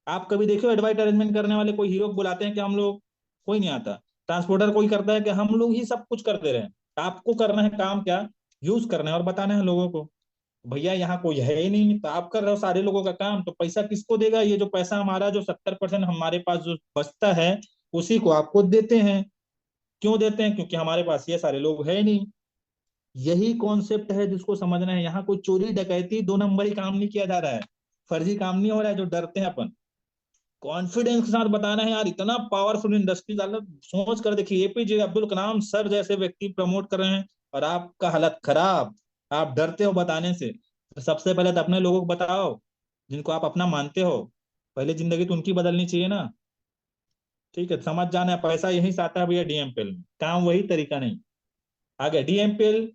आप कभी देखो एडवर्टाइजमेंट करने वाले कोई हीरो बुलाते हैं कि हम लोग? कोई नहीं आता। ट्रांसपोर्टर कोई करता है कि हम लोग ही सब कुछ कर दे रहे हैं? आपको करना है काम क्या? यूज करना है और बताना है लोगों को। भैया यहाँ कोई है ही नहीं, तो आप कर रहे हो सारे लोगों का काम, तो पैसा किसको देगा? ये जो पैसा हमारा जो 70% हमारे पास जो बचता है, उसी को आपको देते हैं। क्यों देते हैं? क्योंकि हमारे पास ये सारे लोग है नहीं। यही कॉन्सेप्ट है जिसको समझना है। यहाँ कोई चोरी डकैती दो नंबरी काम नहीं किया जा रहा है, फर्जी काम नहीं हो रहा है जो डरते हैं अपन। कॉन्फिडेंस के साथ बताना है यार, इतना पावरफुल इंडस्ट्री डालो। सोच कर देखिए, एपीजे अब्दुल कलाम सर जैसे व्यक्ति प्रमोट कर रहे हैं, और आपका हालत खराब। आप डरते हो बताने से। तो सबसे पहले तो अपने लोगों को बताओ, जिनको आप अपना मानते हो। पहले जिंदगी तो उनकी बदलनी चाहिए ना। ठीक है, समझ जाना है, पैसा यहीं से आता है भैया, डीएमपीएल में काम वही तरीका नहीं। आगे डीएमपीएल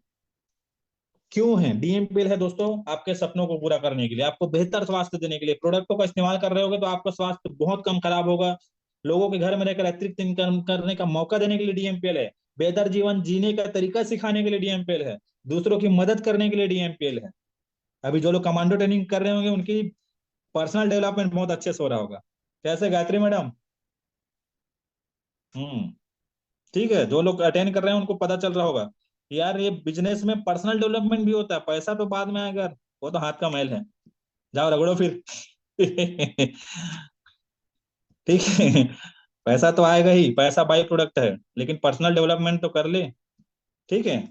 क्यों है? डीएमपीएल है दोस्तों आपके सपनों को पूरा करने के लिए, आपको बेहतर स्वास्थ्य देने के लिए। प्रोडक्टों का इस्तेमाल कर रहे होगे तो आपका स्वास्थ्य बहुत कम खराब होगा। लोगों के घर में रहकर अतिरिक्त इनकम करने का मौका देने के लिए डीएमपीएल है। बेहतर जीवन जीने का तरीका सिखाने के लिए डीएमपीएल है। दूसरों की मदद करने के लिए डीएमपीएल है। अभी जो लोग कमांडो ट्रेनिंग कर रहे होंगे, उनकी पर्सनल डेवलपमेंट बहुत अच्छे से हो रहा होगा। कैसे गायत्री मैडम? हम्म। ठीक है, जो लोग अटेंड कर रहे हैं उनको पता चल रहा होगा कि यार ये बिजनेस में पर्सनल डेवलपमेंट भी होता है। पैसा तो बाद में आएगा, वो तो हाथ का मैल है। जाओ रगड़ो फिर। ठीक है, पैसा तो आएगा ही, पैसा बाई प्रोडक्ट है, लेकिन पर्सनल डेवलपमेंट तो कर ले। ठीक है,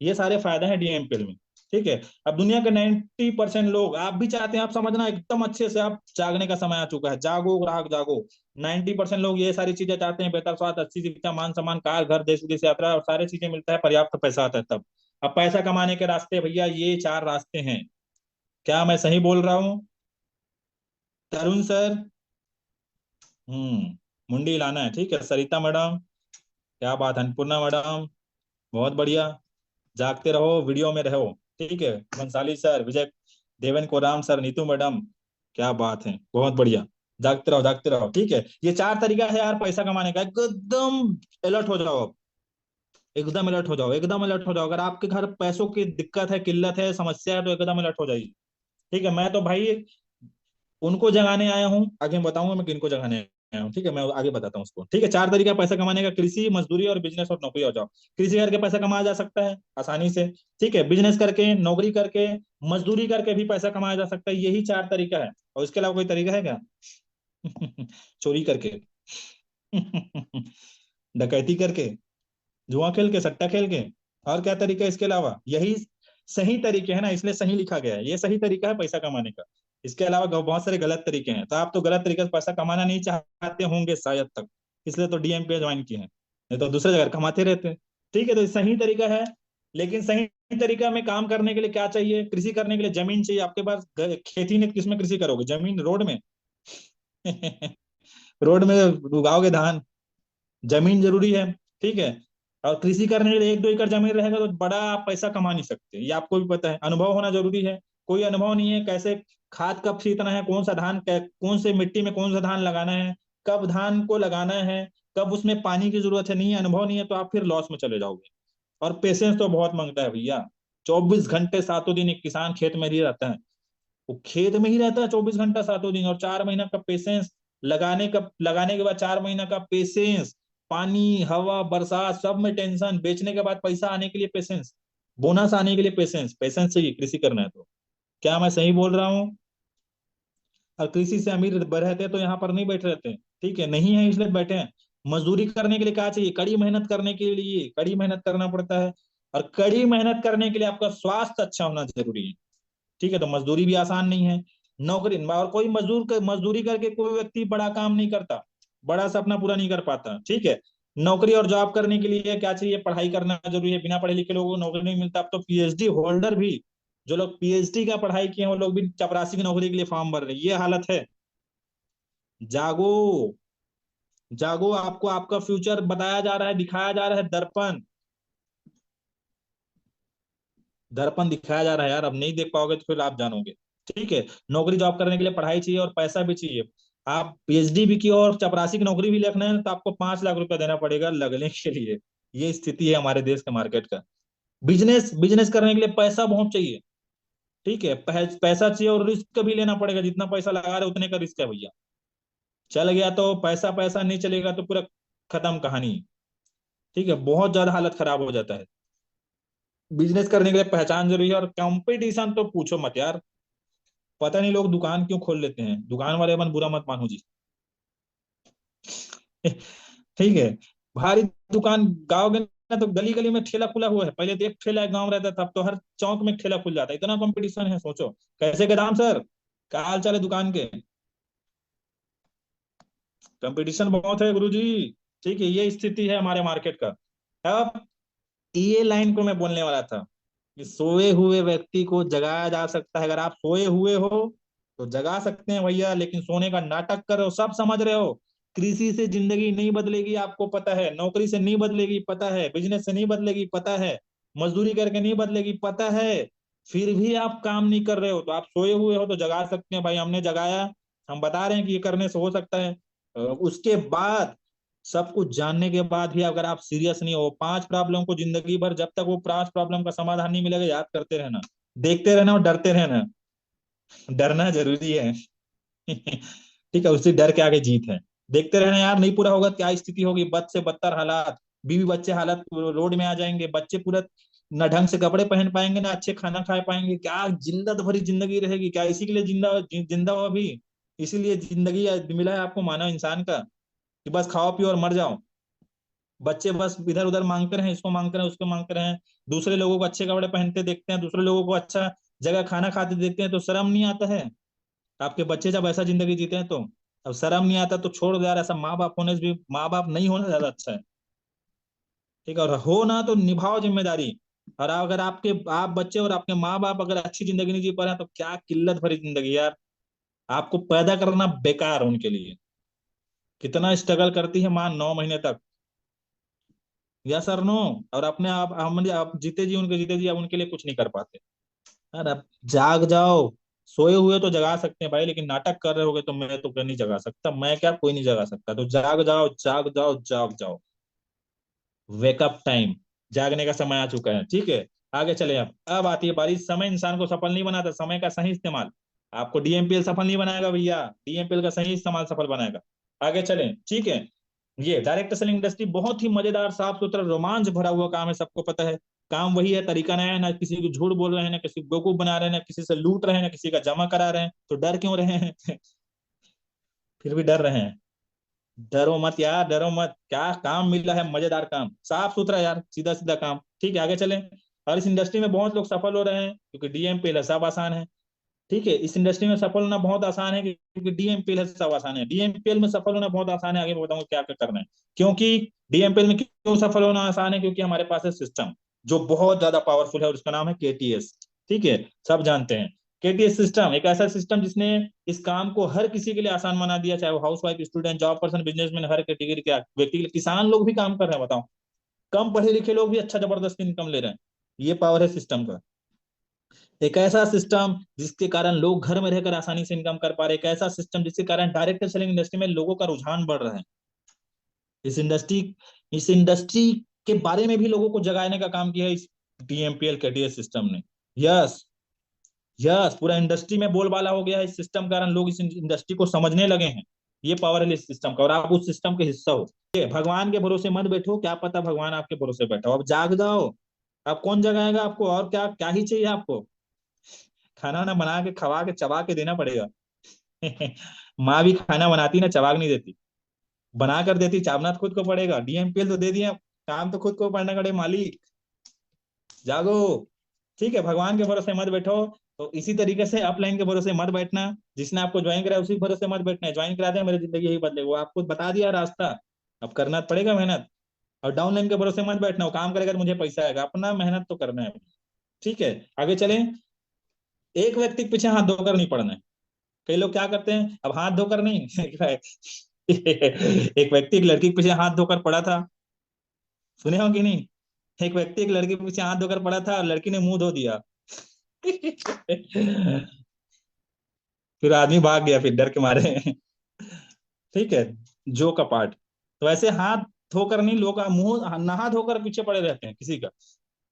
ये सारे फायदे हैं डीएमपीएल में। ठीक है, अब दुनिया के 90% लोग, आप भी चाहते हैं, आप समझना एकदम अच्छे से, आप जागने का समय आ चुका है, जागो ग्राहक जागो। 90% लोग ये सारी चीजें चाहते हैं, बेहतर स्वास्थ्य, अच्छी शिक्षा, मान सम्मान, कार, घर, देश विदेश यात्रा, और सारी चीजें मिलता है, पर्याप्त पैसा आता है तब। अब पैसा कमाने के रास्ते भैया ये 4 रास्ते हैं। क्या मैं सही बोल रहा हूँ? तरुण सर। मुंडी लाना है, ठीक है, सरिता मैडम, क्या बात है, अन्नपूर्णा मैडम, बहुत बढ़िया। जागते रहो, वीडियो में रहो। ठीक है, बंसाली सर, विजय देवन कोराम सर, नीतू मैडम, क्या बात है, बहुत बढ़िया। जागते रहो, जागते रहो। ठीक है, ये 4 तरीका है यार पैसा कमाने का। एकदम अलर्ट हो जाओ अब। एकदम अलर्ट हो जाओ, एकदम अलर्ट हो जाओ। अगर आपके घर पैसों की दिक्कत है, किल्लत है, समस्या है, तो एकदम अलर्ट हो जाइए। ठीक है, मैं तो भाई उनको जगाने आया हूँ, आगे मैं बताऊंगा मैं किनको जगाने आया हूँ। ठीक है, मैं आगे बताता हूँ उसको। ठीक है, 4 तरीका पैसा कमाने का: कृषि, मजदूरी और बिजनेस और नौकरी। हो जाओ, कृषि करके पैसा कमाया जा सकता है आसानी से। ठीक है, बिजनेस करके, नौकरी करके, मजदूरी करके भी पैसा कमाया जा सकता है। यही 4 तरीका है, और इसके अलावा कोई तरीका है क्या? चोरी करके, डकैती करके, जुआ खेल के, सट्टा खेल के, और क्या तरीका है इसके अलावा? यही सही तरीके है ना, इसलिए सही लिखा गया है, ये सही तरीका है पैसा कमाने का। इसके अलावा बहुत सारे गलत तरीके हैं, तो आप तो गलत तरीके से पैसा कमाना नहीं चाहते होंगे शायद तक, इसलिए तो डीएमपीए ज्वाइन किए हैं, नहीं तो दूसरे जगह कमाते रहते हैं। ठीक है, तो ये सही तरीका है। लेकिन सही तरीका में काम करने के लिए क्या चाहिए? कृषि करने के लिए जमीन चाहिए आपके पास। खेती ने किसमें कृषि करोगे? जमीन, रोड में। रोड में उगाओगे धान? जमीन जरूरी है। ठीक है, और कृषि करने के लिए 1-2 एकड़ जमीन रहेगा तो बड़ा आप पैसा कमा नहीं सकते, ये आपको भी पता है, अनुभव होना जरूरी है। कोई अनुभव नहीं है, कैसे खाद कब सींचना है, कौन सा धान कौन से मिट्टी में कौन सा धान लगाना है, कब धान को लगाना है, कब उसमें पानी की जरूरत है, नहीं है, अनुभव नहीं है, तो आप फिर लॉस में चले जाओगे। और पेशेंस तो बहुत मांगता है भैया। 24 घंटे सातों दिन एक किसान खेत में ही रहता है, वो खेत में ही रहता है 24 घंटा सातों दिन, और 4 महीना का पेशेंस, लगाने के बाद 4 महीना का पेशेंस, पानी हवा बरसात सब में टेंशन, बेचने के बाद पैसा आने के लिए पेशेंस, बोनस आने के लिए पेशेंस, पेशेंस चाहिए कृषि करना है तो। क्या मैं सही बोल रहा हूँ? और कृषि से अमीर रहते तो यहाँ पर नहीं बैठे रहते, ठीक है, नहीं है इसलिए बैठे हैं। मजदूरी करने के लिए क्या चाहिए? कड़ी मेहनत करने के लिए कड़ी मेहनत करना पड़ता है, और कड़ी मेहनत करने के लिए आपका स्वास्थ्य अच्छा होना जरूरी है, ठीक है, तो मजदूरी भी आसान नहीं है। नौकरी, और कोई मजदूरी करके कोई व्यक्ति बड़ा काम नहीं करता, बड़ा सपना पूरा नहीं कर पाता, ठीक है। नौकरी और जॉब करने के लिए क्या चाहिए? पढ़ाई करना जरूरी है, बिना पढ़े लिखे लोगों को नौकरी नहीं मिलता। अब तो पीएचडी होल्डर भी, जो लोग पीएचडी का पढ़ाई किए हैं वो लोग भी चपरासी की नौकरी के लिए फॉर्म भर रहे हैं, ये हालत है। जागो, जागो, आपको आपका फ्यूचर बताया जा रहा है, दिखाया जा रहा है, दर्पण, दर्पण दिखाया जा रहा है यार, अब नहीं देख पाओगे तो फिर आप जानोगे, ठीक है। नौकरी जॉब करने के लिए पढ़ाई चाहिए और पैसा भी चाहिए। आप पीएचडी भी की और चपरासी की नौकरी भी लिखना है तो आपको 5 लाख रुपया देना पड़ेगा लगने के लिए। ये स्थिति है हमारे देश के मार्केट का। बिजनेस बिजनेस करने के लिए पैसा बहुत चाहिए, ठीक है, पैसा चाहिए और रिस्क भी लेना पड़ेगा, जितना पैसा लगा रहे उतने का रिस्क है भैया। चल गया तो पैसा, पैसा नहीं चलेगा तो पूरा खत्म कहानी, ठीक है, बहुत ज्यादा हालत खराब हो जाता है। बिजनेस करने के लिए पहचान जरूरी है, और कंपटीशन तो पूछो मत यार। पता नहीं लोग दुकान क्यों खोल लेते हैं, दुकान वाले मन बुरा मत मानो जी। ठीक है, भारी दुकान गाँव में ना तो गली गली में ठेला खुला हुआ है, पहले तो एक ठेला एक गाँव रहता था, अब तो हर चौक में ठेला खुल जाता है, इतना कंपटीशन है सोचो। कैसे के दाम सर? क्या हाल चाल है दुकान के? कंपटीशन बहुत है गुरुजी, ठीक है, ये स्थिति है हमारे मार्केट का। अब ये लाइन को मैं बोलने वाला था कि सोए हुए व्यक्ति को जगाया जा सकता है, अगर आप सोए हुए हो तो जगा सकते हैं भैया, लेकिन सोने का नाटक कर रहे हो, सब समझ रहे हो। कृषि से जिंदगी नहीं बदलेगी आपको पता है, नौकरी से नहीं बदलेगी पता है, बिजनेस से नहीं बदलेगी पता है, मजदूरी करके नहीं बदलेगी पता है, फिर भी आप काम नहीं कर रहे हो, तो आप सोए हुए हो तो जगा सकते हैं भाई, हमने जगाया, हम बता रहे हैं कि ये करने से हो सकता है। उसके बाद सब कुछ जानने के बाद भी अगर आप सीरियस नहीं हो, 5 प्रॉब्लम को जिंदगी भर, जब तक वो 5 प्रॉब्लम का समाधान नहीं मिलेगा, याद करते रहना, देखते रहना और डरते रहना। डरना जरूरी है। ठीक है, उसी डर के आगे जीत है। देखते रहना यार, नहीं पूरा होगा क्या स्थिति होगी, बद से बदतर हालात, बीवी बच्चे हालत रोड में आ जाएंगे, बच्चे पूरा न ढंग से कपड़े पहन पाएंगे ना अच्छे खाना खा पाएंगे, क्या जिंदत भरी जिंदगी रहेगी क्या? इसी के लिए जिंदा हो अभी, इसीलिए जिंदगी मिला है आपको मानव इंसान का, कि बस खाओ पियो और मर जाओ। बच्चे बस इधर उधर मांगते रहे, इसको मांगते रहे, उसको मांगते रहे, दूसरे लोगों को अच्छे कपड़े पहनते देखते हैं, दूसरे लोगों को अच्छा जगह खाना खाते देखते हैं तो शर्म नहीं आता है? आपके बच्चे जब ऐसा जिंदगी जीते हैं तो अब शर्म नहीं आता, तो छोड़ दो यार, ऐसा माँ बाप होने से भी माँ बाप नहीं होना ज्यादा अच्छा है, ठीक है, और हो ना तो निभाओ जिम्मेदारी। और अगर आपके आप बच्चे और आपके माँ बाप अगर अच्छी जिंदगी नहीं जी पा रहे हैं तो क्या किल्लत भरी जिंदगी यार, आपको पैदा करना बेकार है उनके लिए। कितना स्ट्रगल करती है माँ 9 महीने तक, या सर नो? और अपने आप जीते जी, उनके जीते जी आप उनके लिए कुछ नहीं कर पाते। यार आप जाग जाओ, सोए हुए तो जगा सकते हैं भाई, लेकिन नाटक कर रहे होगे तो मैं तो नहीं जगा सकता, मैं क्या, कोई नहीं जगा सकता, तो जाग जाओ जाग जाओ जाग जाओ। वेकअप टाइम, जागने का समय आ चुका है, ठीक है। आगे चले, अब आती है बारी, समय इंसान को सफल नहीं बनाता, समय का सही इस्तेमाल आपको डीएमपीएल सफल नहीं बनाएगा भैया, डीएमपीएल का सही इस्तेमाल सफल बनाएगा। आगे चलें, ठीक है। ये डायरेक्ट सेलिंग इंडस्ट्री बहुत ही मजेदार, साफ सुथरा, रोमांच भरा हुआ काम है, सबको पता है। काम वही है, तरीका नया है, ना किसी को झूठ बोल रहे हैं, ना किसी को बेवकूफ बना रहे हैं, ना किसी से लूट रहे हैं, ना किसी का जमा करा रहे हैं, तो डर क्यों रहे हैं? फिर भी डर रहे हैं। डरो मत यार, डरो मत, क्या काम मिल रहा है, मजेदार काम, साफ सुथरा यार, सीधा सीधा काम, ठीक है। आगे चलें। और इस इंडस्ट्री में बहुत लोग सफल हो रहे हैं क्योंकि डीएमपीएल है, सब आसान है, ठीक है। इस इंडस्ट्री में सफल होना बहुत आसान है क्योंकि डीएमपीएल है, सब आसान है, डीएमपीएल में सफल होना बहुत आसान है, आगे मैं बताऊंगा क्या क्या करना है। क्योंकि डीएमपीएल में क्यों सफल होना आसान है? क्योंकि हमारे पास है सिस्टम जो बहुत ज्यादा पावरफुल है, और उसका नाम है केटीएस, ठीक है, सब जानते हैं। केटीएस सिस्टम एक ऐसा सिस्टम जिसने इस काम को हर किसी के लिए आसान बना दिया, चाहे वो house wife, student, job person, businessman, हर कैटेगरी के व्यक्ति के लिए, किसान लोग भी काम कर रहे हैं, बताओ, कम पढ़े लिखे लोग भी अच्छा जबरदस्त इनकम ले रहे हैं, ये पावर है सिस्टम का। एक ऐसा सिस्टम जिसके कारण लोग घर में रहकर आसानी से इनकम कर पा रहे, एक ऐसा सिस्टम जिसके कारण डायरेक्ट सेलिंग इंडस्ट्री में लोगों का रुझान बढ़ रहा है। इस इंडस्ट्री इस इंडस्ट्री के बारे में भी लोगों को जगाने का काम किया है इस डीएमपीएल केटीएस सिस्टम ने। यस, यस, पूरा इंडस्ट्री में बोलबाला हो गया है इस सिस्टम के कारण, लोग इस इंडस्ट्री को समझने लगे हैं। ये पावर है इस सिस्टम का, और आप उस सिस्टम के हिस्सा हो। ये भगवान के भरोसे मत बैठो, क्या पता भगवान आपके भरोसे बैठा हो, अब जाग जाओ। अब कौन जगाएगा आपको, और क्या क्या ही चाहिए आपको। खाना ना बना के खवा के चबा के देना पड़ेगा। माँ भी खाना बनाती ना, चबा के नहीं देती, बना कर देती, चावना तो खुद को पड़ेगा। डीएमपीएल तो दे दिया, काम तो खुद को पड़ना पड़े मालिक। जागो। ठीक है, भगवान के भरोसे मत बैठो। तो इसी तरीके से अपलाइन के भरोसे मत बैठना। जिसने आपको ज्वाइन कराया उसी के भरोसे मत बैठना है, ज्वाइन करा दिया मेरी जिंदगी यही बदले, वो आपको बता दिया रास्ता, अब करना पड़ेगा मेहनत। और डाउनलाइन के भरोसे मत बैठना, वो काम करेगा तो मुझे पैसा आएगा, अपना मेहनत तो करना है। ठीक है, आगे चलें। एक व्यक्ति के पीछे हाथ धोकर नहीं पड़ना है। कई लोग क्या करते हैं, अब हाथ धोकर नहीं। एक व्यक्ति एक लड़की के पीछे हाथ धोकर पड़ा था, सुने हो कि नहीं। एक व्यक्ति एक लड़की के पीछे हाथ धोकर पड़ा था, लड़की ने मुंह धो दिया। फिर आदमी भाग गया फिर डर के मारे। ठीक है, जो का पार्ट। तो ऐसे हाथ धोकर नहीं, लोग मुंह नहा धोकर पीछे पड़े रहते हैं किसी का।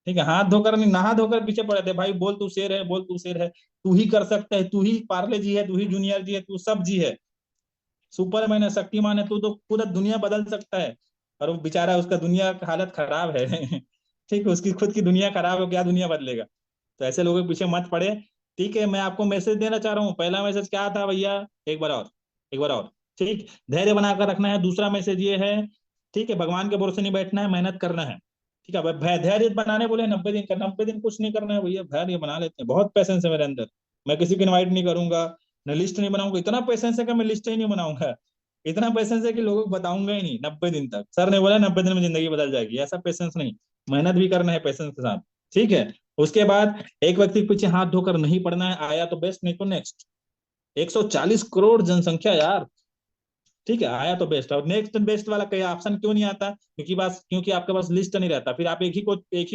ठीक है, हाथ धोकर नहीं, नहा धोकर पीछे पड़े थे। भाई बोल तू शेर है, बोल तू शेर है, तू ही कर सकता है, तू ही पार्ले जी है, तू ही जूनियर जी है, तू सब जी है, सुपरमैन है, शक्तिमान है, तू तो पूरा दुनिया बदल सकता है। और वो बेचारा, उसका दुनिया का हालत खराब है। ठीक है, उसकी खुद की दुनिया खराब हो, क्या दुनिया बदलेगा। तो ऐसे लोगों के पीछे मत पड़े। ठीक है, मैं आपको मैसेज देना चाह रहा हूँ। पहला मैसेज क्या था भैया, एक बार और, एक बार और। ठीक, धैर्य बनाकर रखना है। दूसरा मैसेज ये है, ठीक है, भगवान के भरोसे नहीं बैठना है, मेहनत करना है। ठीक है, धैर्य बनाने बोले 90 दिन का, 90 दिन कुछ नहीं करना है भैया, धैर्य बना लेते हैं, बहुत पैसेंस है मेरे अंदर। मैं किसी को इनवाइट नहीं करूंगा, न लिस्ट नहीं बनाऊंगा, इतना पैसेंस है कि मैं लिस्ट ही नहीं बनाऊंगा। इतना पैसेंस है कि लोगों को बताऊंगा ही नहीं 90 दिन तक। सर ने बोला 90 दिन में जिंदगी बदल जाएगी, ऐसा पैसेंस नहीं। मेहनत भी करना है पैसेंस के साथ। ठीक है, उसके बाद एक व्यक्ति के पीछे हाथ धोकर नहीं पड़ना है, आया तो बेस्ट, नहीं तो नेक्स्ट। 140 करोड़ जनसंख्या यार। ठीक है, आया तो बेस्ट, और नेक्स्ट बेस्ट वाला कहीं ऑप्शन क्यों नहीं आता, क्योंकि आपके पास लिस्ट नहीं रहता, फिर आप एक ही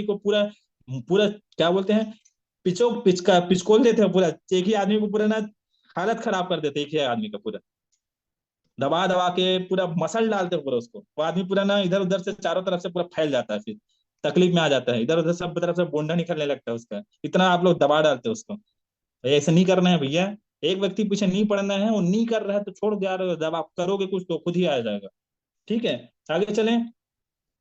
को पूरा पूरा क्या बोलते हैं, पिचकोल देते हो पूरा, एक ही आदमी को पूरा ना हालत खराब कर देते, एक ही आदमी का पूरा दबा दबा के पूरा मसल डालते हो पूरा उसको, वो आदमी पूरा ना इधर उधर से चारों तरफ से पूरा फैल जाता है, फिर तकलीफ में आ जाता है, इधर उधर सब तरफ से बोंडा निकलने लगता है उसका, इतना आप लोग दबा डालते हो उसको। ऐसे नहीं करना है भैया। एक व्यक्ति पीछे नहीं पड़ना है, वो नहीं कर रहा है तो छोड़ दिया, जब आप करोगे कुछ तो खुद ही आ जाएगा। ठीक है, आगे चलें।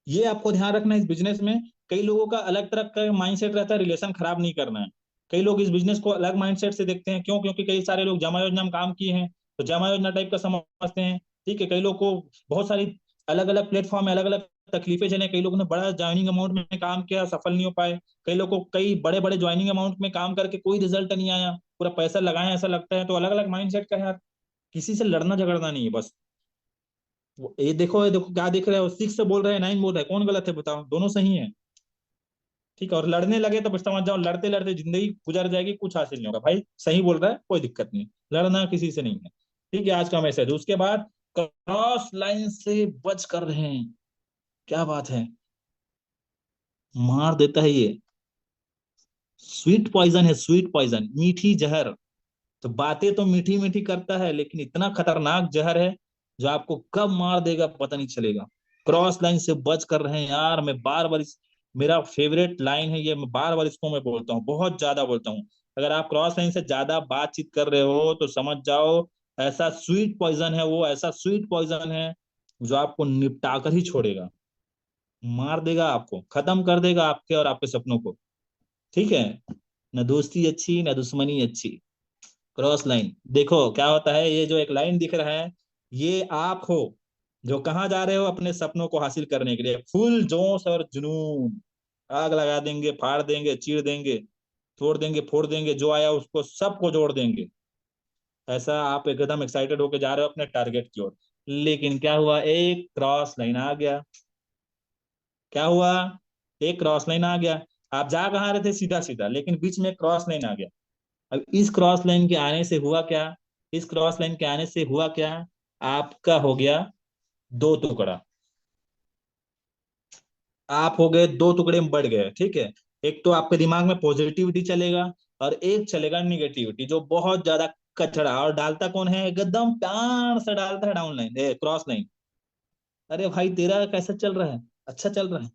ये आपको ध्यान रखना है इस बिजनेस में। कई लोगों का अलग तरह का माइंडसेट रहता है, रिलेशन खराब नहीं करना है। कई लोग इस बिजनेस को अलग माइंडसेट से देखते हैं, क्यों, क्योंकि कई सारे लोग जमा योजना में काम किए हैं, तो जमा योजना टाइप का समझते हैं। ठीक है, कई लोग को बहुत सारी अलग अलग प्लेटफॉर्म में अलग अलग तकलीफें झेले, कई लोगों ने बड़ा ज्वाइनिंग अमाउंट में काम किया, सफल नहीं हो पाए। कई लोग को कई बड़े बड़े ज्वाइनिंग अमाउंट में काम करके कोई रिजल्ट नहीं आया, पूरा पैसा लगाए ऐसा लगता है। तो अलग अलग माइंडसेट का है, किसी से लड़ना झगड़ना नहीं है बस। ये देखो क्या देख रहे हो, 6 से बोल रहे हैं 9 बोल रहे हैं, कौन गलत है बताओ, दोनों सही है। ठीक है, और लड़ने लगे तो समझ जाओ, लड़ते लड़ते जिंदगी गुजर जाएगी, कुछ हासिल नहीं होगा। भाई सही बोल रहा है, कोई दिक्कत नहीं, लड़ना किसी से नहीं है। ठीक है, आज का मैसेज। उसके बाद क्रॉस लाइन से बच कर रहे हैं, क्या बात है, मार देता है ये, स्वीट पॉइजन है, स्वीट पॉइजन, मीठी जहर। तो बातें तो मीठी मीठी करता है, लेकिन इतना खतरनाक जहर है जो आपको कब मार देगा पता नहीं चलेगा। क्रॉस लाइन से बच कर रहे हैं यार, मैं बार बार मेरा फेवरेट लाइन है ये, मैं बार बार इसको मैं बोलता हूँ, बहुत ज्यादा बोलता हूँ। अगर आप क्रॉस लाइन से ज्यादा बातचीत कर रहे हो तो समझ जाओ, ऐसा स्वीट पॉइजन है वो, ऐसा स्वीट पॉइजन है जो आपको निपटा कर ही छोड़ेगा, मार देगा आपको, खत्म कर देगा आपके और आपके सपनों को। ठीक है, न दोस्ती अच्छी न दुश्मनी अच्छी। क्रॉस लाइन देखो क्या होता है, ये जो एक लाइन दिख रहा है, ये आप हो जो कहाँ जा रहे हो अपने सपनों को हासिल करने के लिए, फुल जोश और जुनून, आग लगा देंगे, फाड़ देंगे, चीर देंगे, तोड़ देंगे, फोड़ देंगे, जो आया उसको सबको जोड़ देंगे। ऐसा आप एकदम एक्साइटेड होके जा रहे हो अपने टारगेट की ओर। लेकिन क्या हुआ, एक क्रॉस लाइन आ गया। क्या हुआ, एक क्रॉस लाइन आ गया। आप जा कहाँ रहे थे, सीधा सीधा, लेकिन बीच में क्रॉस लाइन आ गया। अब इस क्रॉस लाइन के आने से हुआ क्या, इस क्रॉस लाइन के आने से हुआ क्या, आपका हो गया दो टुकड़ा, आप हो गए दो टुकड़े में बढ़ गए। ठीक है, एक तो आपके दिमाग में पॉजिटिविटी चलेगा, और एक चलेगा निगेटिविटी जो बहुत ज्यादा कचरा, और डालता कौन है, एकदम प्यार से डालता है डाउन लाइन, क्रॉस लाइन। अरे भाई तेरा कैसा चल रहा है, अच्छा चल रहा है,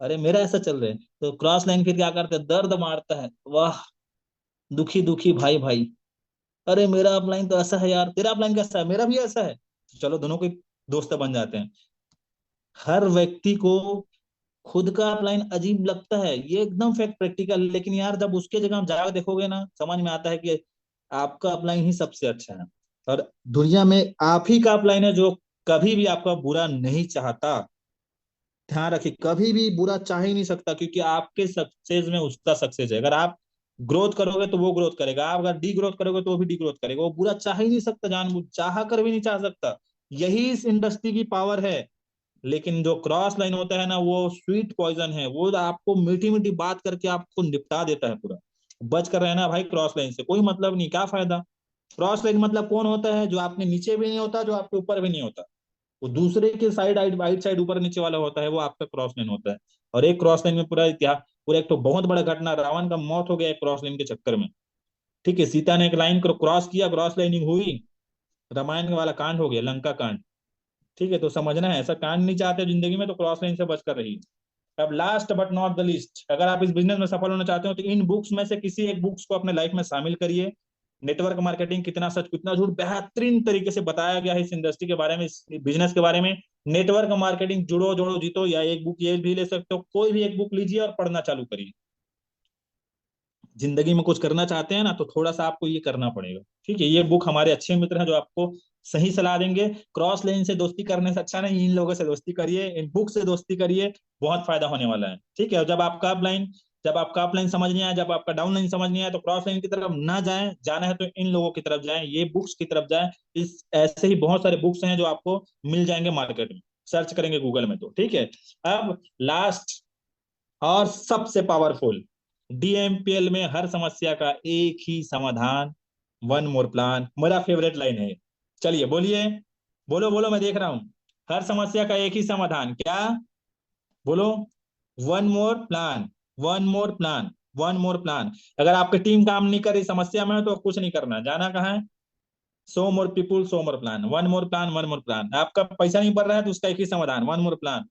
अरे मेरा ऐसा चल रहा है। तो क्रॉस लाइन फिर क्या करते हैं, दर्द मारता है, वाह दुखी दुखी भाई भाई, अरे मेरा अपलाइन तो ऐसा है यार, तेरा अपलाइन कैसा है, मेरा भी ऐसा है, तो चलो दोनों के दोस्त बन जाते हैं। हर व्यक्ति को खुद का अपलाइन अजीब लगता है, ये एकदम फैक्ट प्रैक्टिकल, लेकिन यार जब उसके जगह हम जाकर देखोगे ना, समझ में आता है कि आपका अपलाइन ही सबसे अच्छा है। और दुनिया में आप ही का अपलाइन है जो कभी भी आपका बुरा नहीं चाहता। ध्यान रखिए, कभी भी बुरा चाह ही नहीं सकता, क्योंकि आपके सक्सेस में उसका सक्सेस है। अगर आप ग्रोथ करोगे तो वो ग्रोथ करेगा, आप अगर डी ग्रोथ करोगे तो वो भी डी ग्रोथ करेगा। वो बुरा चाह ही नहीं सकता, जानबूझ चाह कर भी नहीं चाह सकता। यही इस इंडस्ट्री की पावर है। लेकिन जो क्रॉस लाइन होता है ना, वो स्वीट पॉइजन है, वो आपको मीठी मीठी बात करके आपको निपटा देता है पूरा। बच कर रहना भाई, क्रॉस लाइन से कोई मतलब नहीं, क्या फायदा। क्रॉस लाइन मतलब कौन होता है, जो आपके नीचे भी नहीं होता, जो आपके ऊपर भी नहीं होता, वो दूसरे के साइड राइट साइड ऊपर नीचे वाला होता है, वो आपका क्रॉस लाइन होता है। और एक क्रॉस लाइन में पूरा इतिहास, पूरा एक तो बहुत बड़ा घटना, रावण का मौत हो गया एक क्रॉस लाइन के चक्कर में। ठीक है, सीता ने एक लाइन को क्रॉस किया, क्रॉस लाइनिंग हुई, रामायण वाला कांड हो गया, लंका कांड। ठीक है, तो समझना है, ऐसा कांड नहीं चाहते जिंदगी में, तो क्रॉस लाइन से बच कर रही। अब last but not the least, अगर आप इस बिजनेस में सफल होना चाहते हो तो इन बुक्स में से किसी एक बुक्स को अपने लाइफ में शामिल करिए। नेटवर्क मार्केटिंग, कितना सच कितना झूठ, बेहतरीन तरीके से बताया गया है इस इंडस्ट्री के बारे में, इस बिजनेस के बारे में। नेटवर्क मार्केटिंग, जुड़ो जोड़ो जीतो, या एक बुक ये भी ले सकते हो, कोई भी एक बुक लीजिए और पढ़ना चालू करिए। जिंदगी में कुछ करना चाहते हैं ना, तो थोड़ा सा आपको ये करना पड़ेगा। ठीक है, ये बुक हमारे अच्छे मित्र हैं जो आपको सही सलाह देंगे। क्रॉस लाइन से दोस्ती करने से अच्छा नहीं, इन लोगों से दोस्ती करिए, इन बुक से दोस्ती करिए, बहुत फायदा होने वाला है। ठीक है, और जब आपका अप लाइन समझ नहीं आया, जब आपका डाउन लाइन समझ नहीं आया, तो क्रॉस लाइन की तरफ ना जाएं, जाना है तो इन लोगों की तरफ जाएं, ये बुक्स की तरफ जाएं। इस ऐसे ही बहुत सारे बुक्स हैं जो आपको मिल जाएंगे मार्केट में, सर्च करेंगे गूगल में तो। ठीक है, अब लास्ट और सबसे पावरफुल, डीएमपीएल में हर समस्या का एक ही समाधान, वन मोर प्लान, मेरा फेवरेट लाइन है। चलिए बोलिए, बोलो बोलो, मैं देख रहा हूं। हर समस्या का एक ही समाधान, क्या बोलो, one more plan, one more plan, one more plan. अगर आपकी टीम काम नहीं कर रही, समस्या में हो, तो कुछ नहीं करना, जाना कहाँ है, so more people so more plan, one more plan, one more plan. आपका पैसा नहीं बढ़ रहा है तो उसका एक ही समाधान, वन मोर प्लान।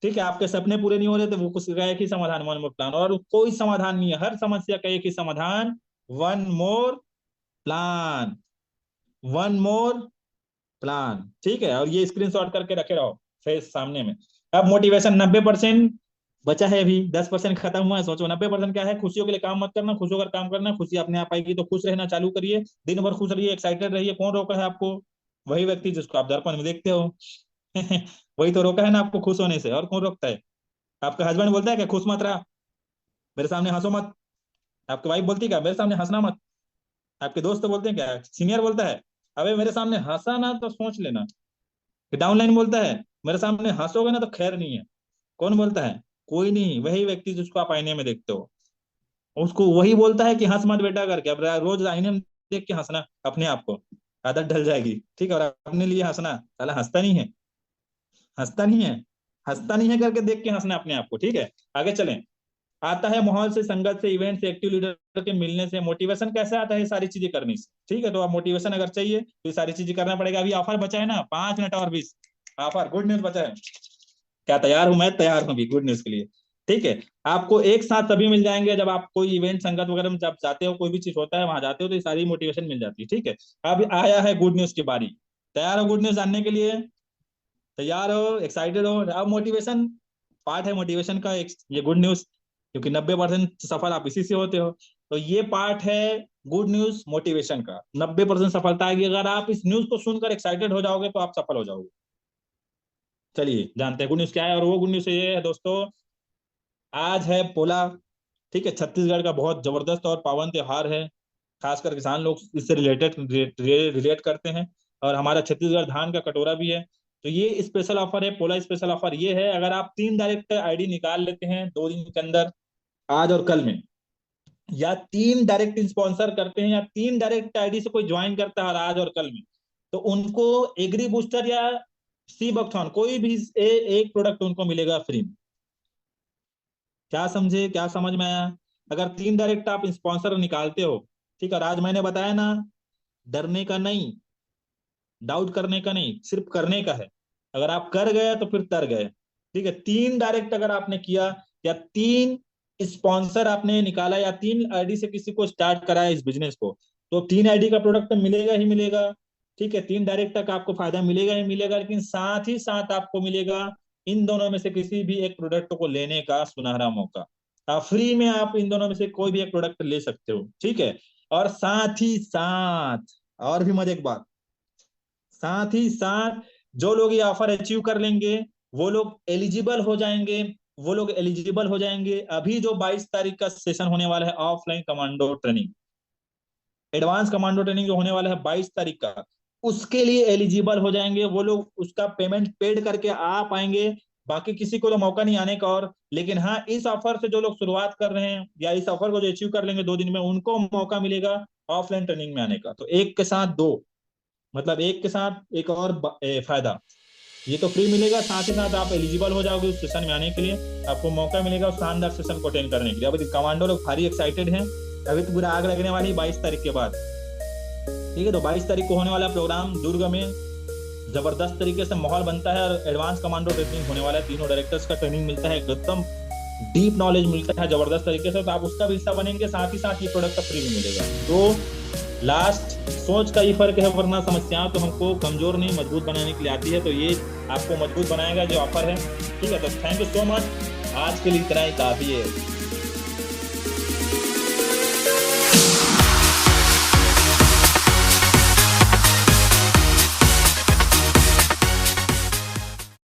ठीक है, आपके सपने पूरे नहीं हो रहे तो वो कुछ का एक ही समाधान, वन मोर प्लान। और कोई समाधान नहीं है, हर समस्या का एक ही समाधान, one more plan, one more plan. ठीक है, और ये स्क्रीनशॉट करके रखे रहो फेस सामने में। अब मोटिवेशन 90% बचा है, अभी 10% खत्म हुआ है। सोचो 90% क्या है, खुशियों के लिए काम मत करना, खुश होकर काम करना, खुशी अपने आप आएगी। तो खुश रहना चालू करिए, दिन भर खुश रहिए, एक्साइटेड रहिए। कौन रोका है आपको, वही व्यक्ति जिसको आप दर्पण में देखते हो। वही तो रोका है ना आपको खुश होने से, और कौन रोकता है। आपका हस्बैंड बोलता है कि खुश मत रहा, मेरे सामने हंसो मत। आपकी वाइफ बोलती है क्या, मेरे सामने हंसना मत। आपके दोस्त बोलते हैं क्या, सीनियर बोलता है अबे मेरे सामने हंसा ना तो सोच लेना। डाउनलाइन बोलता है मेरे सामने हंसोगे ना तो खैर नहीं है। कौन बोलता है, कोई नहीं, वही व्यक्ति जिसको आप आईने में देखते हो, उसको वही बोलता है कि हंस मत बेटा करके। अब रोज आईने में देख के हंसना अपने आप को, आदत डल जाएगी। ठीक है, और अपने लिए हंसना, साला हंसता नहीं है, हंसता नहीं है, हंसता नहीं है करके देख के हंसना अपने आप को। ठीक है, आगे चलें। आता है माहौल से, संगत से, इवेंट से, एक्टिव लीडर के मिलने से। मोटिवेशन कैसे आता है, ये सारी चीजें करने से। ठीक है, तो आप मोटिवेशन अगर चाहिए तो ये सारी चीजें करना पड़ेगा। अभी ऑफर बचा है ना, 5 मिनट और 20, ऑफर गुड न्यूज बचा है। क्या तैयार हूं, मैं तैयार हूं भी गुड न्यूज के लिए। ठीक है, आपको एक साथ सभी मिल जाएंगे, जब आप कोई इवेंट संगत वगैरह में जब जाते हो, कोई भी चीज होता है वहां जाते हो, तो ये सारी मोटिवेशन मिल जाती है। ठीक है, अब आया है गुड न्यूज की बारी। तैयार हो गुड न्यूज जानने के लिए, तैयार हो, एक्साइटेड हो। अब मोटिवेशन पार्ट है, मोटिवेशन का एक ये गुड न्यूज, क्योंकि 90% सफल आप इसी से होते हो। तो ये पार्ट है गुड न्यूज मोटिवेशन का, 90% सफलता आएगी। अगर आप इस न्यूज को सुनकर एक्साइटेड हो जाओगे तो आप सफल हो जाओगे। चलिए जानते हैं गुड न्यूज क्या है, और वो गुड न्यूज ये है दोस्तों, आज है पोला। ठीक है, छत्तीसगढ़ का बहुत जबरदस्त और पावन त्योहार है, खासकर किसान लोग इससे रिलेट करते हैं। और हमारा छत्तीसगढ़ धान का कटोरा भी है। तो ये स्पेशल ऑफर है, पोला स्पेशल ऑफर ये है, अगर आप 3 डायरेक्ट आईडी निकाल लेते हैं 2 दिन के अंदर, आज और कल में, या 3 डायरेक्ट स्पॉन्सर करते हैं, या 3 डायरेक्ट आईडी से कोई ज्वाइन करता है आज और कल में, तो उनको एग्री बूस्टर या सी बकथॉन कोई भी एक प्रोडक्ट उनको मिलेगा फ्री में। क्या समझे, क्या समझ में आया। अगर 3 डायरेक्ट आप स्पॉन्सर निकालते हो, ठीक है, आज मैंने बताया ना, डरने का नहीं, डाउट करने का नहीं, सिर्फ करने का है। अगर आप कर गए तो फिर तर गए। ठीक है, 3 डायरेक्ट अगर आपने किया, या 3 स्पॉन्सर आपने निकाला, या 3 आईडी से किसी को स्टार्ट कराया इस बिजनेस को, तो 3 आईडी का प्रोडक्ट मिलेगा ही मिलेगा। ठीक है, 3 डायरेक्ट तक आपको फायदा मिलेगा ही मिलेगा, लेकिन साथ ही साथ आपको मिलेगा इन दोनों में से किसी भी एक प्रोडक्ट को लेने का सुनहरा मौका। फ्री में आप इन दोनों में से कोई भी एक प्रोडक्ट ले सकते हो। ठीक है, और साथ ही साथ और भी मजे की बात, साथ ही साथ जो लोग ये ऑफर अचीव कर लेंगे, वो लोग एलिजिबल हो जाएंगे। वो लोग एलिजिबल हो जाएंगे अभी जो 22 तारीख का सेशन होने वाला है offline commando training, advance commando training जो होने वाला है 22 तारीख का, उसके लिए एलिजिबल हो जाएंगे वो लोग। उसका पेमेंट पेड करके आ पाएंगे। बाकी किसी को तो मौका नहीं आने का। और लेकिन हाँ, इस ऑफर से जो लोग शुरुआत कर रहे हैं, या इस ऑफर को जो अचीव कर लेंगे 2 दिन में, उनको मौका मिलेगा ऑफलाइन ट्रेनिंग में आने का। तो एक के साथ दो, मतलब एक के साथ एक और फायदा। ये तो फ्री मिलेगा, साथ ही साथ आप एलिजिबल हो जाओगे उस सेशन में आने के लिए। आपको मौका मिलेगा उस शानदार सेशन को अटेंड करने के लिए। अभी कमांडो लोग भारी एक्साइटेड हैं। अभी तो पूरा आग लगने वाली है 22 तारीख के बाद। ठीक है, तो 22 तारीख को होने वाला प्रोग्राम दुर्ग में जबरदस्त तरीके से माहौल बनता है, और एडवांस कमांडो ट्रेनिंग होने वाला है। तीनों डायरेक्टर्स का ट्रेनिंग मिलता है, एकदम डीप नॉलेज मिलता है जबरदस्त तरीके से। तो आप उसका भी हिस्सा बनेंगे, साथ ही साथ ये प्रोडक्ट फ्री में मिलेगा। तो लास्ट सोच का ही फर्क है, वरना समस्याएं तो हमको कमजोर नहीं मजबूत बनाने के लिए आती है। तो ये आपको मजबूत बनाएगा जो ऑफर है। ठीक है, तो थैंक यू सो मच। आज के लिए इतना ही काफी है।